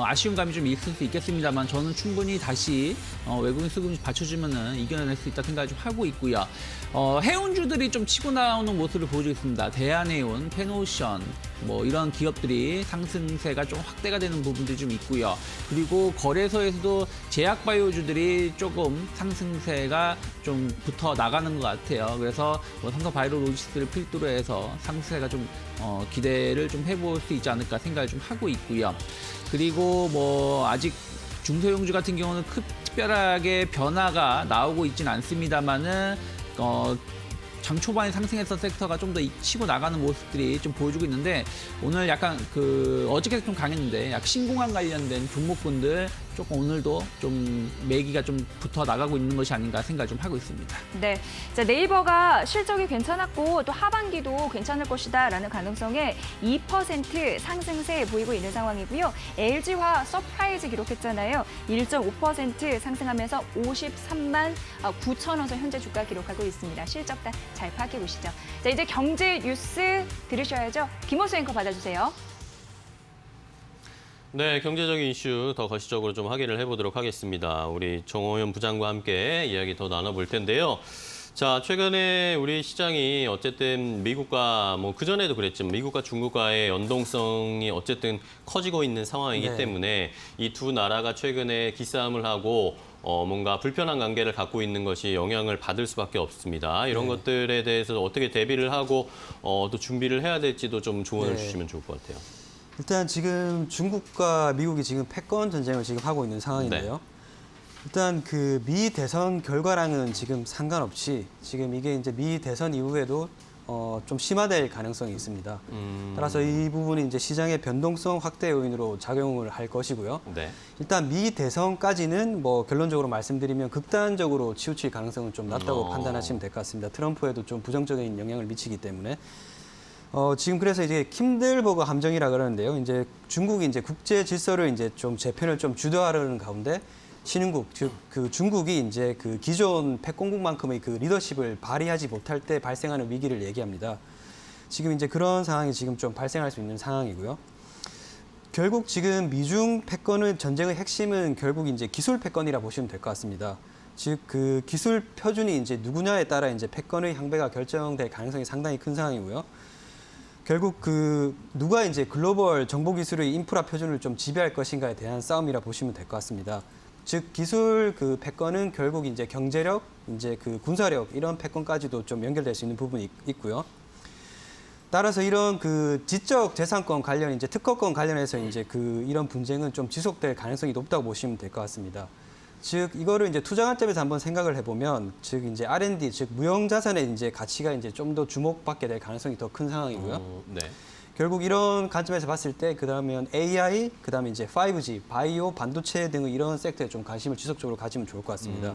아쉬운 감이 좀 있을 수 있겠습니다만 저는 충분히 다시 외국인 수급을 받쳐주면은 이겨낼 수 있다 생각을 좀 하고 있고요. 해운주들이 좀 치고 나오는 모습을 보여주고 있습니다. 대한해운, 페노션 뭐 이런 기업들이 상승세가 좀 확대가 되는 부분들이 좀 있고요. 그리고 거래소에서도 제약바이오주들이 조금 상승세가 좀 붙어 나가는 것 같아요. 그래서 뭐 삼성바이오로직스를 필두로 해서 상승세가 좀 기대를 좀 해볼 수 있지 않을까 생각을 좀 하고 있고요. 그리고 뭐 아직 중소형주 같은 경우는 특별하게 변화가 나오고 있지는 않습니다만은 장 초반에 상승했던 섹터가 좀 더 치고 나가는 모습들이 좀 보여주고 있는데 오늘 약간 어저께 좀 강했는데 약 신공항 관련된 종목군들 조금 오늘도 좀 매기가 좀 붙어 나가고 있는 것이 아닌가 생각 좀 하고 있습니다. 네, 자, 네이버가 실적이 괜찮았고 또 하반기도 괜찮을 것이다라는 가능성에 2% 상승세 보이고 있는 상황이고요. LG화 서프라이즈 기록했잖아요. 1.5% 상승하면서 53만 9천 원 선 현재 주가 기록하고 있습니다. 실적단 잘 파악해 보시죠. 자, 이제 경제 뉴스 들으셔야죠. 김호수 앵커 받아주세요. 네, 경제적인 이슈 더 거시적으로 좀 확인을 해보도록 하겠습니다. 우리 정호연 부장과 함께 이야기 더 나눠볼 텐데요. 자, 최근에 우리 시장이 어쨌든 미국과 뭐 그전에도 그랬지만 미국과 중국과의 연동성이 어쨌든 커지고 있는 상황이기 네. 때문에 이 두 나라가 최근에 기싸움을 하고 뭔가 불편한 관계를 갖고 있는 것이 영향을 받을 수밖에 없습니다. 이런 것들에 대해서 어떻게 대비를 하고 또 준비를 해야 될지도 좀 조언을 주시면 좋을 것 같아요. 일단 지금 중국과 미국이 지금 패권 전쟁을 지금 하고 있는 상황인데요. 일단 그 미 대선 결과랑은 지금 상관없이 지금 이게 이제 미 대선 이후에도 좀 심화될 가능성이 있습니다. 따라서 이 부분이 이제 시장의 변동성 확대 요인으로 작용을 할 것이고요. 네. 일단 미 대선까지는 뭐 결론적으로 말씀드리면 극단적으로 치우칠 가능성은 좀 낮다고 판단하시면 될 것 같습니다. 트럼프에도 좀 부정적인 영향을 미치기 때문에. 지금 그래서 이제 킨들버그 함정이라 그러는데요. 이제 중국이 이제 국제 질서를 이제 좀 재편을 좀 주도하려는 가운데 신흥국, 즉 그 중국이 이제 그 기존 패권국만큼의 그 리더십을 발휘하지 못할 때 발생하는 위기를 얘기합니다. 지금 이제 그런 상황이 지금 좀 발생할 수 있는 상황이고요. 결국 지금 미중 패권의 전쟁의 핵심은 결국 이제 기술 패권이라 보시면 될 것 같습니다. 즉 그 기술 표준이 이제 누구냐에 따라 이제 패권의 향배가 결정될 가능성이 상당히 큰 상황이고요. 결국 그 누가 이제 글로벌 정보 기술의 인프라 표준을 좀 지배할 것인가에 대한 싸움이라 보시면 될 것 같습니다. 즉 기술 그 패권은 결국 이제 경제력, 이제 그 군사력 이런 패권까지도 좀 연결될 수 있는 부분이 있고요. 따라서 이런 그 지적 재산권 관련 이제 특허권 관련해서 이제 그 이런 분쟁은 좀 지속될 가능성이 높다고 보시면 될 것 같습니다. 즉 이거를 이제 투자 관점에서 한번 생각을 해보면 즉 이제 R&D 즉 무형 자산의 이제 가치가 이제 좀 더 주목받게 될 가능성이 더 큰 상황이고요. 네. 결국 이런 관점에서 봤을 때 그다음에 AI, 그다음에 이제 5G, 바이오, 반도체 등의 이런 섹터에 좀 관심을 지속적으로 가지면 좋을 것 같습니다.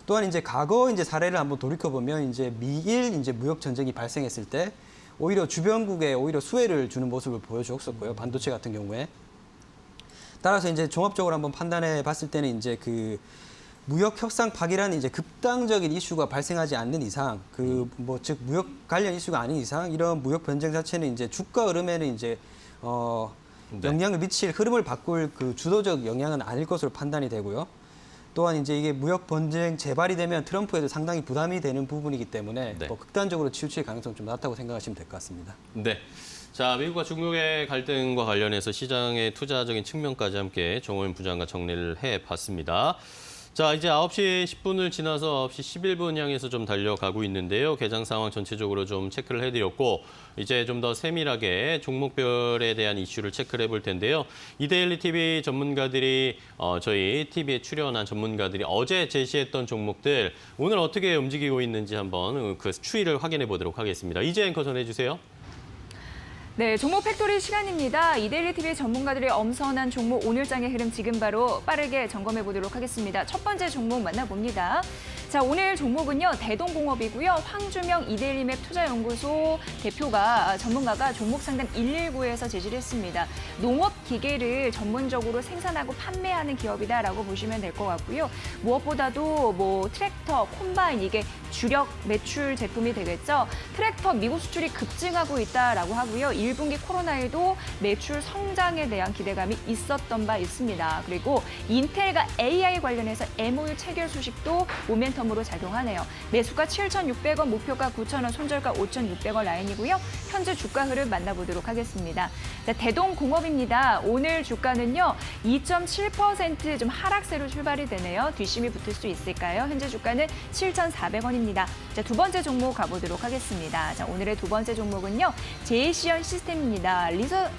또한 이제 과거 이제 사례를 한번 돌이켜 보면 이제 미일 이제 무역 전쟁이 발생했을 때 오히려 주변국에 오히려 수혜를 주는 모습을 보여주었었고요. 반도체 같은 경우에. 따라서 이제 종합적으로 한번 판단해 봤을 때는 이제 그 무역 협상 파기라는 이제 급당적인 이슈가 발생하지 않는 이상, 그 뭐 즉 무역 관련 이슈가 아닌 이상 이런 무역 변쟁 자체는 이제 주가 흐름에는 이제 영향을 미칠 흐름을 바꿀 그 주도적 영향은 아닐 것으로 판단이 되고요. 또한 이제 이게 무역 분쟁 재발이 되면 트럼프에도 상당히 부담이 되는 부분이기 때문에 네. 뭐 극단적으로 치우칠 가능성 좀 낮다고 생각하시면 될 것 같습니다. 네. 자, 미국과 중국의 갈등과 관련해서 시장의 투자적인 측면까지 함께 정호연 부장과 정리를 해봤습니다. 자, 이제 9시 10분을 지나서 9시 11분 향해서 좀 달려가고 있는데요. 개장 상황 전체적으로 좀 체크를 해드렸고 이제 좀 더 세밀하게 종목별에 대한 이슈를 체크를 해볼 텐데요. 이데일리 TV 전문가들이 저희 TV에 출연한 전문가들이 어제 제시했던 종목들 오늘 어떻게 움직이고 있는지 한번 그 추이를 확인해 보도록 하겠습니다. 이재 앵커 전해주세요. 네, 종목 팩토리 시간입니다. 이데일리 TV 전문가들의 엄선한 종목 오늘장의 흐름 지금 바로 빠르게 점검해 보도록 하겠습니다. 첫 번째 종목 만나봅니다. 자, 오늘 종목은요, 대동공업이고요. 황주명 이데일리맵 투자연구소 대표가 전문가가 종목 상담 119에서 제시를 했습니다. 농업 기계를 전문적으로 생산하고 판매하는 기업이다라고 보시면 될 것 같고요. 무엇보다도 뭐 트랙터, 콤바인 이게 주력 매출 제품이 되겠죠. 트랙터 미국 수출이 급증하고 있다라고 하고요. 1분기 코로나에도 매출 성장에 대한 기대감이 있었던 바 있습니다. 그리고 인텔과 AI 관련해서 MOU 체결 소식도 모멘텀으로 작용하네요. 매수가 7,600원, 목표가 9,000원, 손절가 5,600원 라인이고요. 현재 주가 흐름 만나보도록 하겠습니다. 자, 대동공업입니다. 오늘 주가는요, 2.7% 좀 하락세로 출발이 되네요. 뒷심이 붙을 수 있을까요? 현재 주가는 7,400원입니다. 자, 두 번째 종목 가보도록 하겠습니다. 자, 오늘의 두 번째 종목은요, 제이시언 시스템입니다.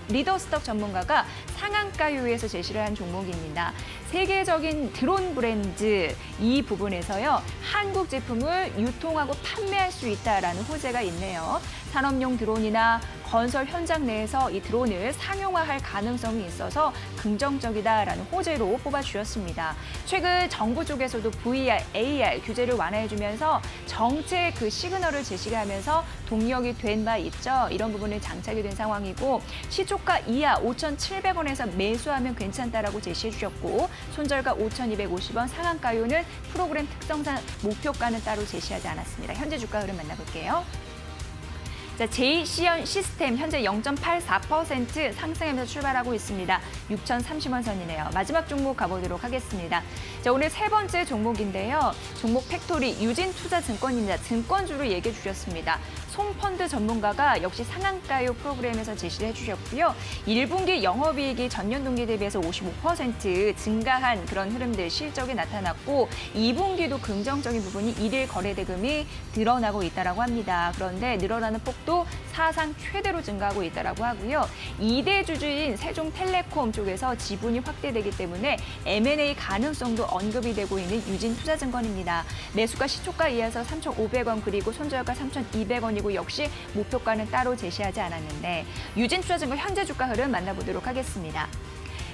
리더스톡 전문가가 상한가요에서 제시를 한 종목입니다. 세계적인 드론 브랜드 이 부분에서요. 한국 제품을 유통하고 판매할 수 있다라는 호재가 있네요. 산업용 드론이나 건설 현장 내에서 이 드론을 상용화할 가능성이 있어서 긍정적이다라는 호재로 뽑아주셨습니다. 최근 정부 쪽에서도 VR, AR 규제를 완화해주면서 정책 그 시그널을 제시하면서 동력이 된 바 있죠. 이런 부분을 장착이 된 상황이고 시초가 이하 5,700원에서 매수하면 괜찮다라고 제시해 주셨고 손절가 5,250원, 상한가요는 프로그램 특성상 목표가는 따로 제시하지 않았습니다. 현재 주가 흐름 만나볼게요. 자, JC연 시스템 현재 0.84% 상승하면서 출발하고 있습니다. 6,030원 선이네요. 마지막 종목 가보도록 하겠습니다. 자, 오늘 세 번째 종목인데요. 종목 팩토리 유진투자증권입니다. 증권주로 얘기해 주셨습니다. 송펀드 전문가가 역시 상한가요 프로그램에서 제시를 해주셨고요. 1분기 영업이익이 전년 동기 대비해서 55% 증가한 그런 흐름들 실적이 나타났고 2분기도 긍정적인 부분이 1일 거래대금이 늘어나고 있다고 합니다. 그런데 늘어나는 폭도 사상 최대로 증가하고 있다고 하고요. 2대 주주인 세종텔레콤 쪽에서 지분이 확대되기 때문에 M&A 가능성도 언급이 되고 있는 유진투자증권입니다. 매수가 시초가 이하에서 3,500원 그리고 손절가 3,200원이고 역시 목표가는 따로 제시하지 않았는데 유진투자증권 현재 주가 흐름 만나보도록 하겠습니다.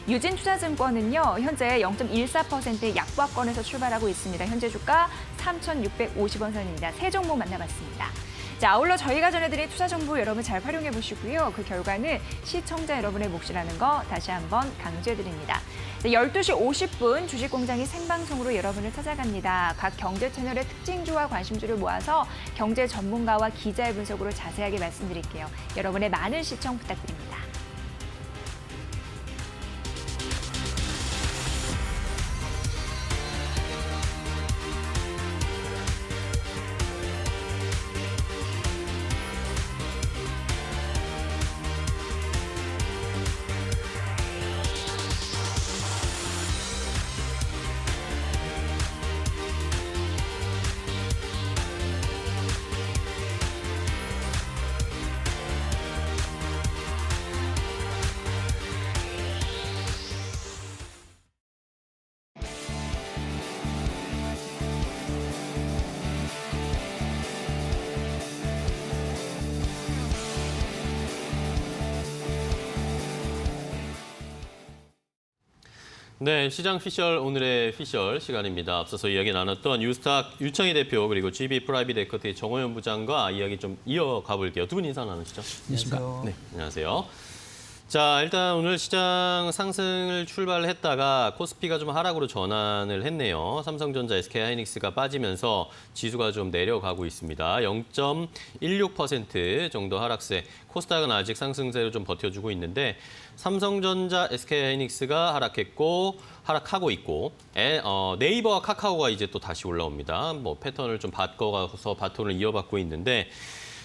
유진투자증권은요, 현재 0.14%의 약보합권에서 출발하고 있습니다. 현재 주가 3,650원 선입니다. 세 종목 만나봤습니다. 자, 아울러 저희가 전해드린 투자 정보 여러분 잘 활용해 보시고요. 그 결과는 시청자 여러분의 몫이라는 거 다시 한번 강조해드립니다. 12시 50분 주식공장이 생방송으로 여러분을 찾아갑니다. 각 경제 채널의 특징주와 관심주를 모아서 경제 전문가와 기자의 분석으로 자세하게 말씀드릴게요. 여러분의 많은 시청 부탁드립니다. 네, 시장 피셜 오늘의 피셜 시간입니다. 앞서서 이야기 나눴던 유스탁 유창희 대표 그리고 GB 프라이빗 에쿼티 정호연 부장과 이야기 좀 이어가 볼게요. 두 분 인사 나누시죠. 안녕하세요. 네, 안녕하세요. 자, 일단 오늘 시장 상승을 출발했다가 코스피가 좀 하락으로 전환을 했네요. 삼성전자, SK하이닉스가 빠지면서 지수가 좀 내려가고 있습니다. 0.16% 정도 하락세. 코스닥은 아직 상승세로 좀 버텨주고 있는데 삼성전자, SK하이닉스가 하락하고 있고 네이버와 카카오가 이제 또 다시 올라옵니다. 뭐 패턴을 좀 바꿔가서 바톤을 이어받고 있는데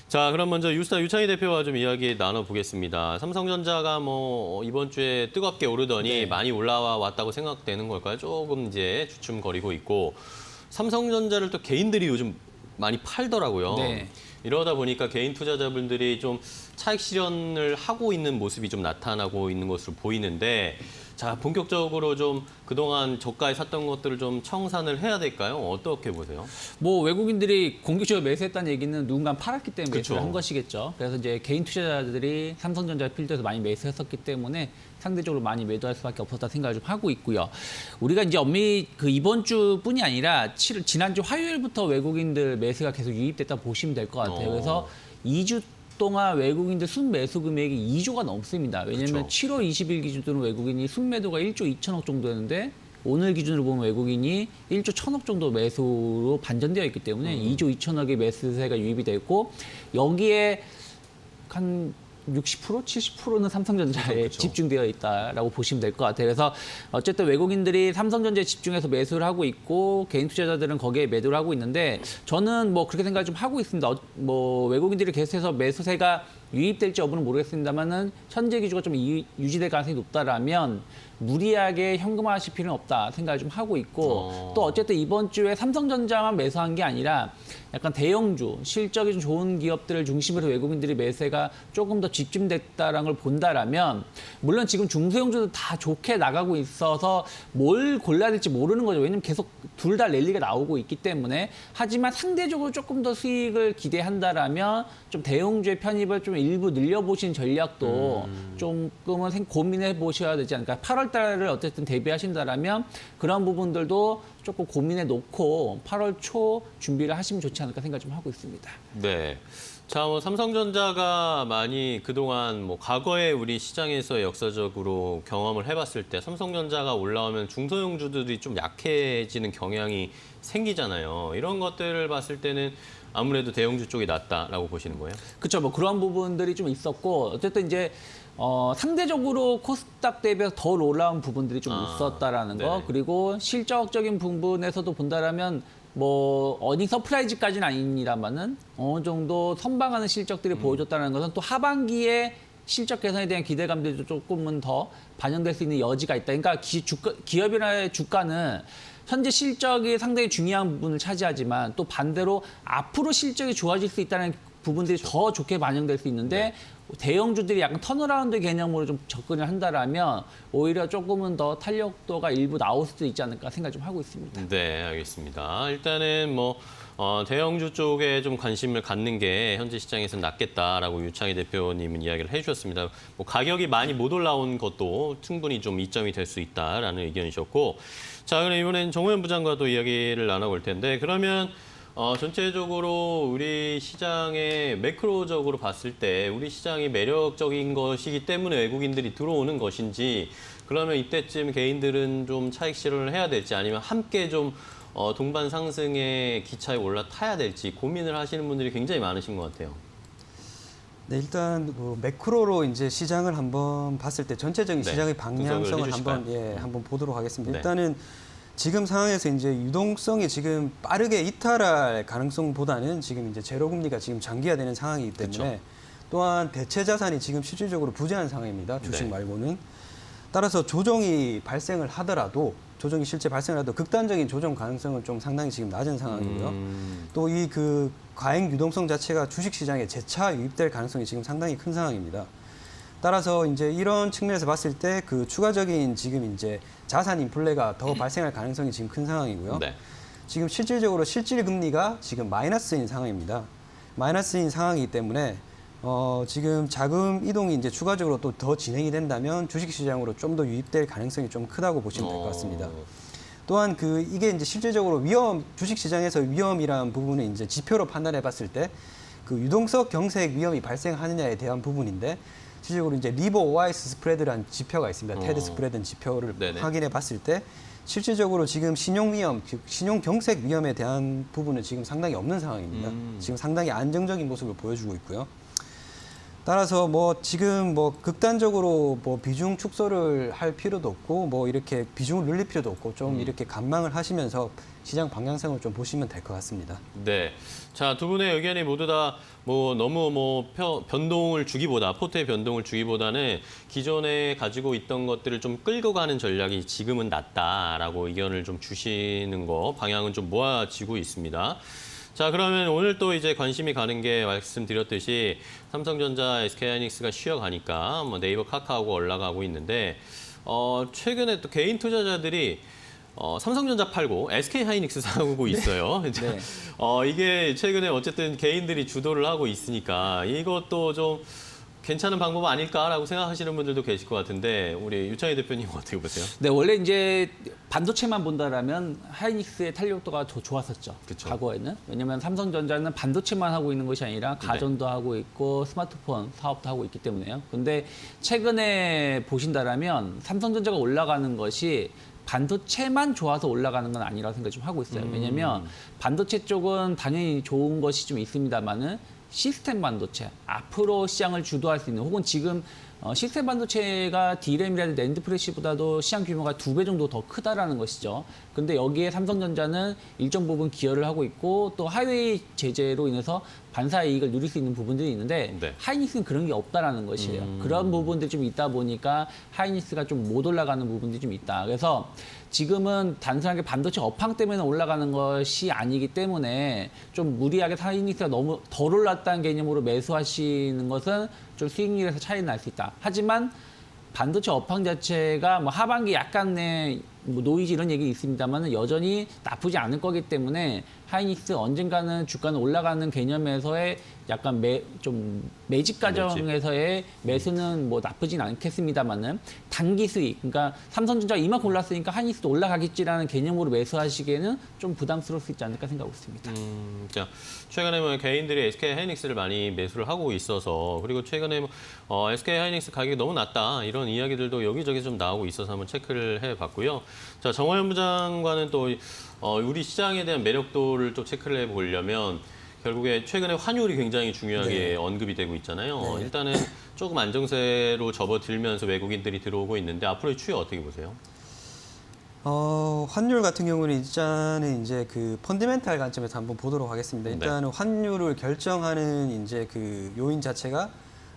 자, 그럼 먼저 유창희 대표와 좀 이야기 나눠보겠습니다. 삼성전자가 뭐 이번 주에 뜨겁게 오르더니 많이 올라와 왔다고 생각되는 걸까요? 조금 이제 주춤거리고 있고 삼성전자를 또 개인들이 요즘 많이 팔더라고요. 네. 이러다 보니까 개인 투자자분들이 좀 차익 실현을 하고 있는 모습이 좀 나타나고 있는 것으로 보이는데 자, 본격적으로 좀 그동안 저가에 샀던 것들을 좀 청산을 해야 될까요? 어떻게 보세요? 뭐 외국인들이 공개적으로 매수했다는 얘기는 누군가 팔았기 때문에 그쵸. 매수를 한 것이겠죠. 그래서 이제 개인 투자자들이 삼성전자 필드에서 많이 매수했었기 때문에 상대적으로 많이 매도할 수밖에 없었다 생각을 좀 하고 있고요. 우리가 이제 이번 주뿐이 아니라 지난주 화요일부터 외국인들 매수가 계속 유입됐다 보시면 될 것 같아요. 그래서 2주 동안 외국인들 순매수 금액이 2조가 넘습니다. 왜냐하면 그쵸. 7월 20일 기준으로 외국인이 순매도가 1조 2천억 정도였는데 오늘 기준으로 보면 외국인이 1조 1천억 정도 매수로 반전되어 있기 때문에 2조 2천억의 매수세가 유입이 됐고 여기에 한 60%, 70%는 삼성전자에 그렇죠. 집중되어 있다라고 보시면 될 것 같아요. 그래서 어쨌든 외국인들이 삼성전자에 집중해서 매수를 하고 있고 개인 투자자들은 거기에 매도를 하고 있는데 저는 뭐 그렇게 생각을 좀 하고 있습니다. 뭐 외국인들이 계속해서 매수세가 유입될지 여부는 모르겠습니다만은 현재 기조가 좀 유지될 가능성이 높다라면 무리하게 현금화하실 필요는 없다 생각을 좀 하고 있고 또 어쨌든 이번 주에 삼성전자만 매수한 게 아니라 약간 대형주, 실적이 좀 좋은 기업들을 중심으로 외국인들이 매수가 조금 더 집중됐다라는 걸 본다라면 물론 지금 중소형주도 다 좋게 나가고 있어서 뭘 골라야 될지 모르는 거죠. 왜냐면 계속 둘 다 랠리가 나오고 있기 때문에 하지만 상대적으로 조금 더 수익을 기대한다라면 좀 대형주의 편입을 좀 일부 늘려보신 전략도 조금은 고민해 보셔야 되지 않을까. 8월 달을 어쨌든 대비하신다라면 그런 부분들도 조금 고민해 놓고 8월 초 준비를 하시면 좋지 않을까 생각 좀 하고 있습니다. 네. 자, 뭐 삼성전자가 많이 그동안 뭐 과거에 우리 시장에서 역사적으로 경험을 해봤을 때 삼성전자가 올라오면 중소형주들이 좀 약해지는 경향이 생기잖아요. 이런 것들을 봤을 때는 아무래도 대형주 쪽이 낫다라고 보시는 거예요? 그렇죠. 뭐 그런 부분들이 좀 있었고 어쨌든 이제 상대적으로 코스닥 대비해서 덜 올라온 부분들이 좀 있었다라는 거. 네네. 그리고 실적적인 부분에서도 본다라면 뭐 어닝 서프라이즈까지는 아닙니다만은 어느 정도 선방하는 실적들이 보여줬다는 것은 또 하반기에 실적 개선에 대한 기대감들도 조금은 더 반영될 수 있는 여지가 있다. 그러니까 기업이나 주가는 현재 실적이 상당히 중요한 부분을 차지하지만 또 반대로 앞으로 실적이 좋아질 수 있다는 부분들이 더 좋게 반영될 수 있는데 대형주들이 약간 턴어라운드 개념으로 좀 접근을 한다라면 오히려 조금은 더 탄력도가 일부 나올 수도 있지 않을까 생각 좀 하고 있습니다. 네, 알겠습니다. 일단은 뭐 대형주 쪽에 좀 관심을 갖는 게 현재 시장에서는 낫겠다라고 유창희 대표님은 이야기를 해주셨습니다. 뭐 가격이 많이 못 올라온 것도 충분히 좀 이점이 될 수 있다라는 의견이셨고, 자, 그럼 이번엔 정호연 부장과도 이야기를 나눠볼 텐데 그러면. 전체적으로 우리 시장의 매크로적으로 봤을 때 우리 시장이 매력적인 것이기 때문에 외국인들이 들어오는 것인지 그러면 이때쯤 개인들은 좀 차익 실현을 해야 될지 아니면 함께 좀 동반 상승의 기차에 올라타야 될지 고민을 하시는 분들이 굉장히 많으신 것 같아요. 네, 일단 뭐 매크로로 이제 시장을 한번 봤을 때 전체적인 네, 시장의 분석을 방향성을 해주실까요? 한번 보도록 하겠습니다. 네. 일단은 지금 상황에서 이제 유동성이 지금 빠르게 이탈할 가능성보다는 지금 이제 제로 금리가 지금 장기화되는 상황이기 때문에 또한 대체 자산이 지금 실질적으로 부재한 상황입니다. 주식 네. 말고는. 따라서 조정이 발생을 하더라도 조정이 실제 발생을 하더라도 극단적인 조정 가능성은 좀 상당히 지금 낮은 상황이고요. 또 이 그 과잉 유동성 자체가 주식 시장에 재차 유입될 가능성이 지금 상당히 큰 상황입니다. 따라서 이제 이런 측면에서 봤을 때 그 추가적인 지금 이제 자산 인플레가 더 발생할 가능성이 지금 큰 상황이고요. 네. 지금 실질적으로 실질 금리가 지금 마이너스인 상황입니다. 마이너스인 상황이기 때문에 지금 자금 이동이 이제 추가적으로 또 더 진행이 된다면 주식 시장으로 좀 더 유입될 가능성이 좀 크다고 보시면 될 것 같습니다. 또한 이게 이제 실질적으로 주식 시장에서 위험이라는 부분을 이제 지표로 판단해 봤을 때 그 유동성 경색 위험이 발생하느냐에 대한 부분인데 실질적으로 이제 리버 OIS 스프레드라는 지표가 있습니다. 테드 스프레드는 지표를 네네. 확인해 봤을 때 실질적으로 지금 신용 위험, 즉 신용 경색 위험에 대한 부분은 지금 상당히 없는 상황입니다. 지금 상당히 안정적인 모습을 보여주고 있고요. 따라서 뭐 지금 뭐 극단적으로 뭐 비중 축소를 할 필요도 없고 뭐 이렇게 비중을 늘릴 필요도 없고 좀 이렇게 관망을 하시면서 시장 방향성을 좀 보시면 될 것 같습니다. 네. 자, 두 분의 의견이 모두 다 뭐 너무 뭐 변동을 주기보다 포트의 변동을 주기보다는 기존에 가지고 있던 것들을 좀 끌고 가는 전략이 지금은 낫다라고 의견을 좀 주시는 거 방향은 좀 모아지고 있습니다. 자, 그러면 오늘 또 이제 관심이 가는 게 말씀드렸듯이 삼성전자, SK하이닉스가 쉬어가니까 뭐 네이버 카카오가 올라가고 있는데 최근에 또 개인 투자자들이 삼성전자 팔고 SK하이닉스 사고 있어요. 네. 이게 최근에 어쨌든 개인들이 주도를 하고 있으니까 이것도 좀 괜찮은 방법 아닐까라고 생각하시는 분들도 계실 것 같은데 우리 유창희 대표님 어떻게 보세요? 네, 원래 이제 반도체만 본다라면 하이닉스의 탄력도가 더 좋았었죠. 그쵸. 과거에는. 왜냐하면 삼성전자는 반도체만 하고 있는 것이 아니라 가전도 하고 있고 스마트폰 사업도 하고 있기 때문에요. 근데 최근에 보신다라면 삼성전자가 올라가는 것이 반도체만 좋아서 올라가는 건 아니라고 생각 좀 하고 있어요. 왜냐하면 반도체 쪽은 당연히 좋은 것이 좀 있습니다만은 시스템 반도체, 앞으로 시장을 주도할 수 있는 혹은 지금 시스템 반도체가 D램이라든지 낸드 프레시보다도 시장 규모가 2배 정도 더 크다라는 것이죠. 근데 여기에 삼성전자는 일정 부분 기여를 하고 있고 또 하이웨이 제재로 인해서 반사 이익을 누릴 수 있는 부분들이 있는데 네. 하이닉스는 그런 게 없다라는 것이에요. 그런 부분들이 좀 있다 보니까 하이닉스가 좀 못 올라가는 부분들이 좀 있다. 그래서 지금은 단순하게 반도체 업황 때문에 올라가는 것이 아니기 때문에 좀 무리하게 하이닉스가 너무 덜 올랐다는 개념으로 매수하시는 것은 좀 수익률에서 차이는 날 수 있다. 하지만 반도체 업황 자체가 뭐 하반기 약간의 뭐 노이즈 이런 얘기 있습니다만 여전히 나쁘지 않을 거기 때문에 하이닉스 언젠가는 주가는 올라가는 개념에서의 약간 좀 매집 과정에서의 매수는 뭐 나쁘진 않겠습니다만은 단기 수익, 그러니까 삼성전자가 이만큼 올랐으니까 하이닉스도 올라가겠지라는 개념으로 매수하시기에는 좀 부담스러울 수 있지 않을까 생각하고 있습니다. 자, 최근에 뭐 개인들이 SK 하이닉스를 많이 매수를 하고 있어서 그리고 최근에 뭐 SK 하이닉스 가격이 너무 낮다 이런 이야기들도 여기저기 좀 나오고 있어서 한번 체크를 해봤고요. 자, 정화연 부장과는 또 우리 시장에 대한 매력도를 좀 체크를 해보려면 결국에 최근에 환율이 굉장히 중요하게 언급이 되고 있잖아요. 일단은 조금 안정세로 접어들면서 외국인들이 들어오고 있는데 앞으로의 추이 어떻게 보세요? 환율 같은 경우는 일단은 이제 그 펀더멘탈 관점에서 한번 보도록 하겠습니다. 일단은 환율을 결정하는 이제 그 요인 자체가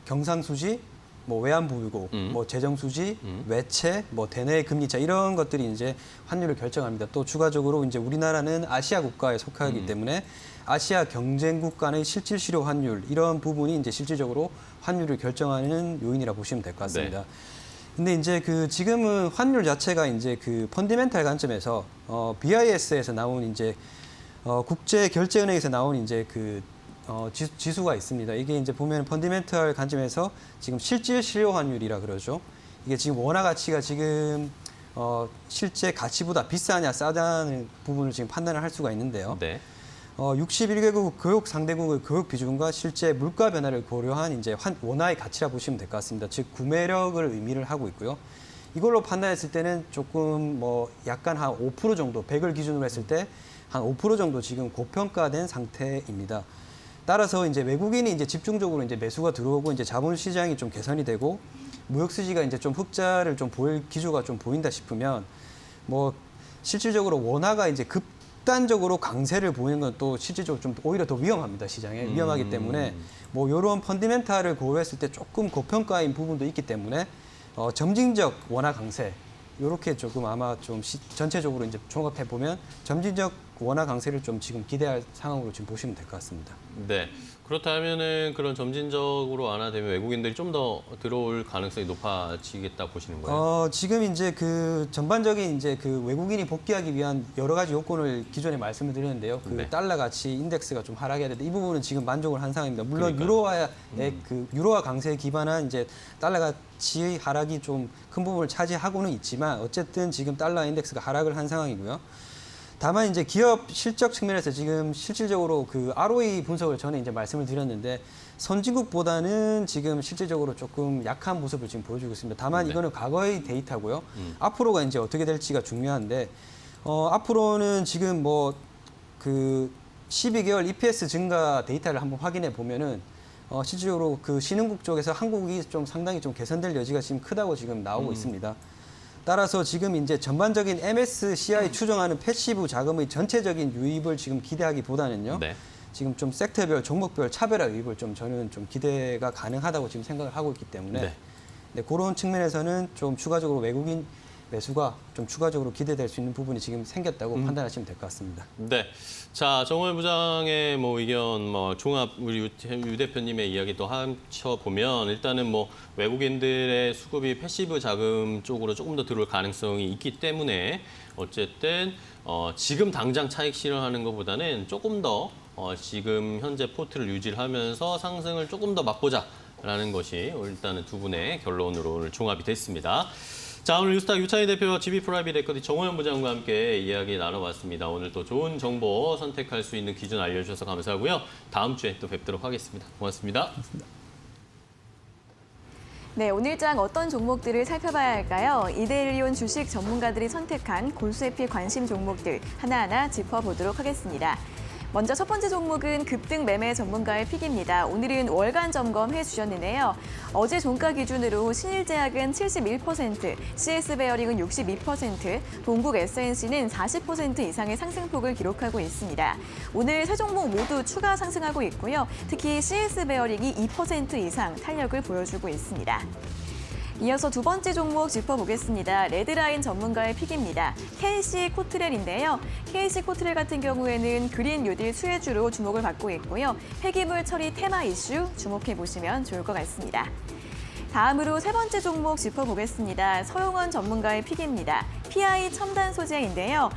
경상수지, 뭐 외환보유고, 뭐 재정수지, 외채, 뭐 대내 금리차 이런 것들이 이제 환율을 결정합니다. 또 추가적으로 이제 우리나라는 아시아 국가에 속하기 때문에 아시아 경쟁국 간의 실질 실효 환율 이런 부분이 이제 실질적으로 환율을 결정하는 요인이라 보시면 될 것 같습니다. 근데 이제 그 지금은 환율 자체가 이제 그 펀더멘탈 관점에서 BIS에서 나온 이제 국제 결제은행에서 나온 이제 그 지수가 있습니다. 이게 이제 보면 펀더멘탈 관점에서 지금 실질 실효 환율이라 그러죠. 이게 지금 원화 가치가 지금 실제 가치보다 비싸냐 싸다는 부분을 지금 판단을 할 수가 있는데요. 네. 61개국 교역 상대국의 교역 비중과 실제 물가 변화를 고려한 이제 원화의 가치라 보시면 될 것 같습니다. 즉 구매력을 의미를 하고 있고요. 이걸로 판단했을 때는 조금 뭐 약간 한 5% 정도 100을 기준으로 했을 때 한 5% 정도 지금 고평가된 상태입니다. 따라서 이제 외국인이 이제 집중적으로 이제 매수가 들어오고 이제 자본 시장이 좀 개선이 되고 무역 수지가 이제 좀 흑자를 좀 보일 기조가 좀 보인다 싶으면 뭐 실질적으로 원화가 이제 극단적으로 강세를 보이는 건 또 실질적으로 좀 오히려 더 위험합니다. 시장에 위험하기 때문에 뭐 이런 펀더멘탈을 고려했을 때 조금 고평가인 부분도 있기 때문에 점진적 원화 강세 이렇게 조금 아마 좀 전체적으로 이제 종합해 보면 점진적 원화 강세를 좀 지금 기대할 상황으로 지금 보시면 될 것 같습니다. 네. 그렇다면은 그런 점진적으로 완화되면 외국인들이 좀 더 들어올 가능성이 높아지겠다 보시는 거예요? 지금 이제 그 전반적인 이제 그 외국인이 복귀하기 위한 여러 가지 요건을 기존에 말씀을 드렸는데요. 그 네. 달러 가치 인덱스가 좀 하락해야 되는데 이 부분은 지금 만족을 한 상황입니다. 물론 그러니까요. 유로화 강세에 기반한 이제 달러 가치 하락이 좀 큰 부분을 차지하고는 있지만 어쨌든 지금 달러 인덱스가 하락을 한 상황이고요. 다만 이제 기업 실적 측면에서 지금 실질적으로 그 ROE 분석을 전에 이제 말씀을 드렸는데 선진국보다는 지금 실질적으로 조금 약한 모습을 지금 보여주고 있습니다. 다만 이거는 과거의 데이터고요. 앞으로가 이제 어떻게 될지가 중요한데 앞으로는 지금 뭐 그 12개월 EPS 증가 데이터를 한번 확인해 보면은 실질적으로 그 신흥국 쪽에서 한국이 좀 상당히 좀 개선될 여지가 지금 크다고 지금 나오고 있습니다. 따라서 지금 이제 전반적인 MSCI 추정하는 패시브 자금의 전체적인 유입을 지금 기대하기보다는요. 네. 지금 좀 섹터별, 종목별 차별화 유입을 좀 저는 좀 기대가 가능하다고 지금 생각을 하고 있기 때문에 네, 그런 측면에서는 좀 추가적으로 외국인 매수가 좀 추가적으로 기대될 수 있는 부분이 지금 생겼다고 판단하시면 될 것 같습니다. 네. 자, 정호연 부장의 뭐 의견, 뭐 종합 우리 유 대표님의 이야기 또 합쳐 보면 일단은 뭐 외국인들의 수급이 패시브 자금 쪽으로 조금 더 들어올 가능성이 있기 때문에 어쨌든 지금 당장 차익 실현하는 것보다는 조금 더 지금 현재 포트를 유지를 하면서 상승을 조금 더 맛보자라는 것이 일단은 두 분의 결론으로 오늘 종합이 됐습니다. 자, 오늘 뉴스타 유찬희 대표와 GB 프라이빗 에쿼티 정호연 부장과 함께 이야기 나눠봤습니다. 오늘 또 좋은 정보 선택할 수 있는 기준 알려주셔서 감사하고요. 다음 주에 또 뵙도록 하겠습니다. 고맙습니다. 네, 오늘장 어떤 종목들을 살펴봐야 할까요? 이데일리온 주식 전문가들이 선택한 골수에피 관심 종목들 하나하나 짚어보도록 하겠습니다. 먼저 첫 번째 종목은 급등 매매 전문가의 픽입니다. 오늘은 월간 점검해 주셨는데요. 어제 종가 기준으로 신일제약은 71%, CS베어링은 62%, 동국 SNC는 40% 이상의 상승폭을 기록하고 있습니다. 오늘 세 종목 모두 추가 상승하고 있고요. 특히 CS베어링이 2% 이상 탄력을 보여주고 있습니다. 이어서 두 번째 종목 짚어보겠습니다. 레드라인 전문가의 픽입니다. KC 코트렐인데요. KC 코트렐 같은 경우에는 그린 뉴딜 수혜주로 주목을 받고 있고요. 폐기물 처리 테마 이슈 주목해보시면 좋을 것 같습니다. 다음으로 세 번째 종목 짚어보겠습니다. 서용원 전문가의 픽입니다. PI 첨단 소재인데요.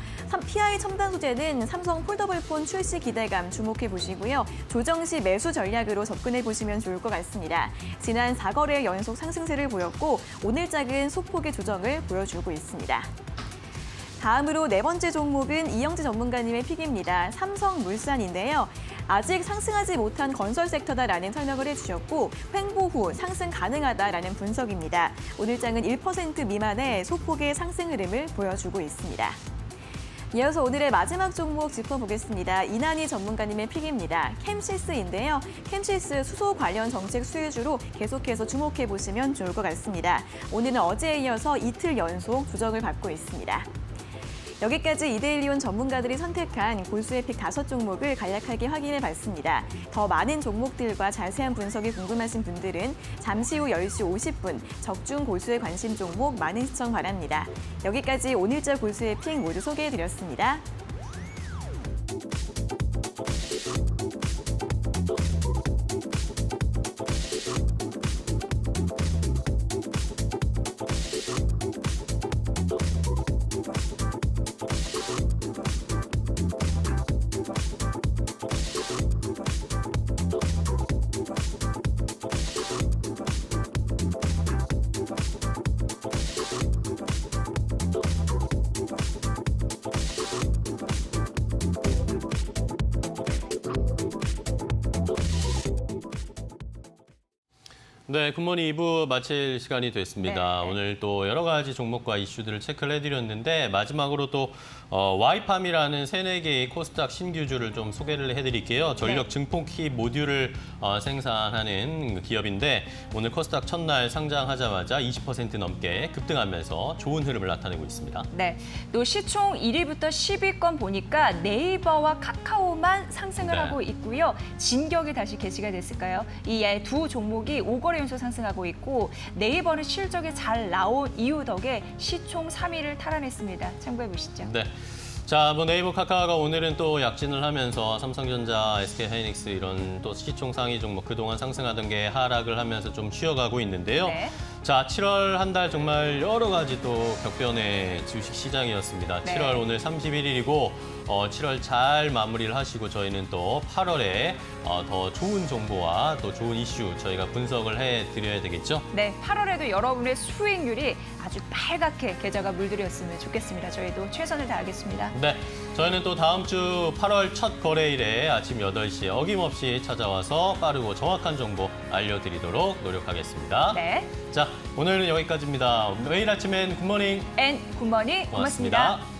PI 첨단 소재는 삼성 폴더블폰 출시 기대감 주목해보시고요. 조정 시 매수 전략으로 접근해보시면 좋을 것 같습니다. 지난 4거래 연속 상승세를 보였고 오늘장은 소폭의 조정을 보여주고 있습니다. 다음으로 네 번째 종목은 이영재 전문가님의 픽입니다. 삼성물산인데요. 아직 상승하지 못한 건설 섹터다라는 설명을 해주셨고 횡보 후 상승 가능하다라는 분석입니다. 오늘장은 1% 미만의 소폭의 상승 흐름을 보여주고 있습니다. 이어서 오늘의 마지막 종목 짚어보겠습니다. 이난희 전문가님의 픽입니다. 캠시스인데요. 캠시스 수소 관련 정책 수혜주로 계속해서 주목해보시면 좋을 것 같습니다. 오늘은 어제에 이어서 이틀 연속 조정을 받고 있습니다. 여기까지 이데일리온 전문가들이 선택한 골수의 픽 5종목을 간략하게 확인해봤습니다. 더 많은 종목들과 자세한 분석이 궁금하신 분들은 잠시 후 10시 50분 적중 골수의 관심 종목 많은 시청 바랍니다. 여기까지 오늘자 골수의 픽 모두 소개해드렸습니다. 네, 굿모닝 2부 마칠 시간이 됐습니다. 네. 오늘 또 여러 가지 종목과 이슈들을 체크를 해드렸는데 마지막으로 또 와이팜이라는 3-4개의 코스닥 신규주를 좀 소개를 해드릴게요. 전력 증폭기 모듈을 생산하는 기업인데 오늘 코스닥 첫날 상장하자마자 20% 넘게 급등하면서 좋은 흐름을 나타내고 있습니다. 네, 또 시총 1위부터 10위권 보니까 네이버와 카카오만 상승을 네. 하고 있고요. 진격이 다시 개시가 됐을까요? 이 두 종목이 5거래 연속 상승하고 있고 네이버는 실적이 잘 나온 이유 덕에 시총 3위를 탈환했습니다. 참고해 보시죠. 네. 자, 네이버 카카오가 오늘은 또 약진을 하면서 삼성전자, SK하이닉스 이런 또 시총 상위 종목 그동안 상승하던 게 하락을 하면서 좀 쉬어가고 있는데요. 네. 자, 7월 한 달 정말 여러 가지 또 격변의 주식 시장이었습니다. 네. 7월 오늘 31일이고 7월 잘 마무리를 하시고 저희는 또 8월에 더 좋은 정보와 또 좋은 이슈 저희가 분석을 해드려야 되겠죠? 네, 8월에도 여러분의 수익률이 아주 빨갛게 계좌가 물들였으면 좋겠습니다. 저희도 최선을 다하겠습니다. 네, 저희는 또 다음 주 8월 첫 거래일에 아침 8시에 어김없이 찾아와서 빠르고 정확한 정보 알려드리도록 노력하겠습니다. 네, 자, 오늘은 여기까지입니다. 매일 아침엔 굿모닝 앤 굿모닝 고맙습니다. 고맙습니다.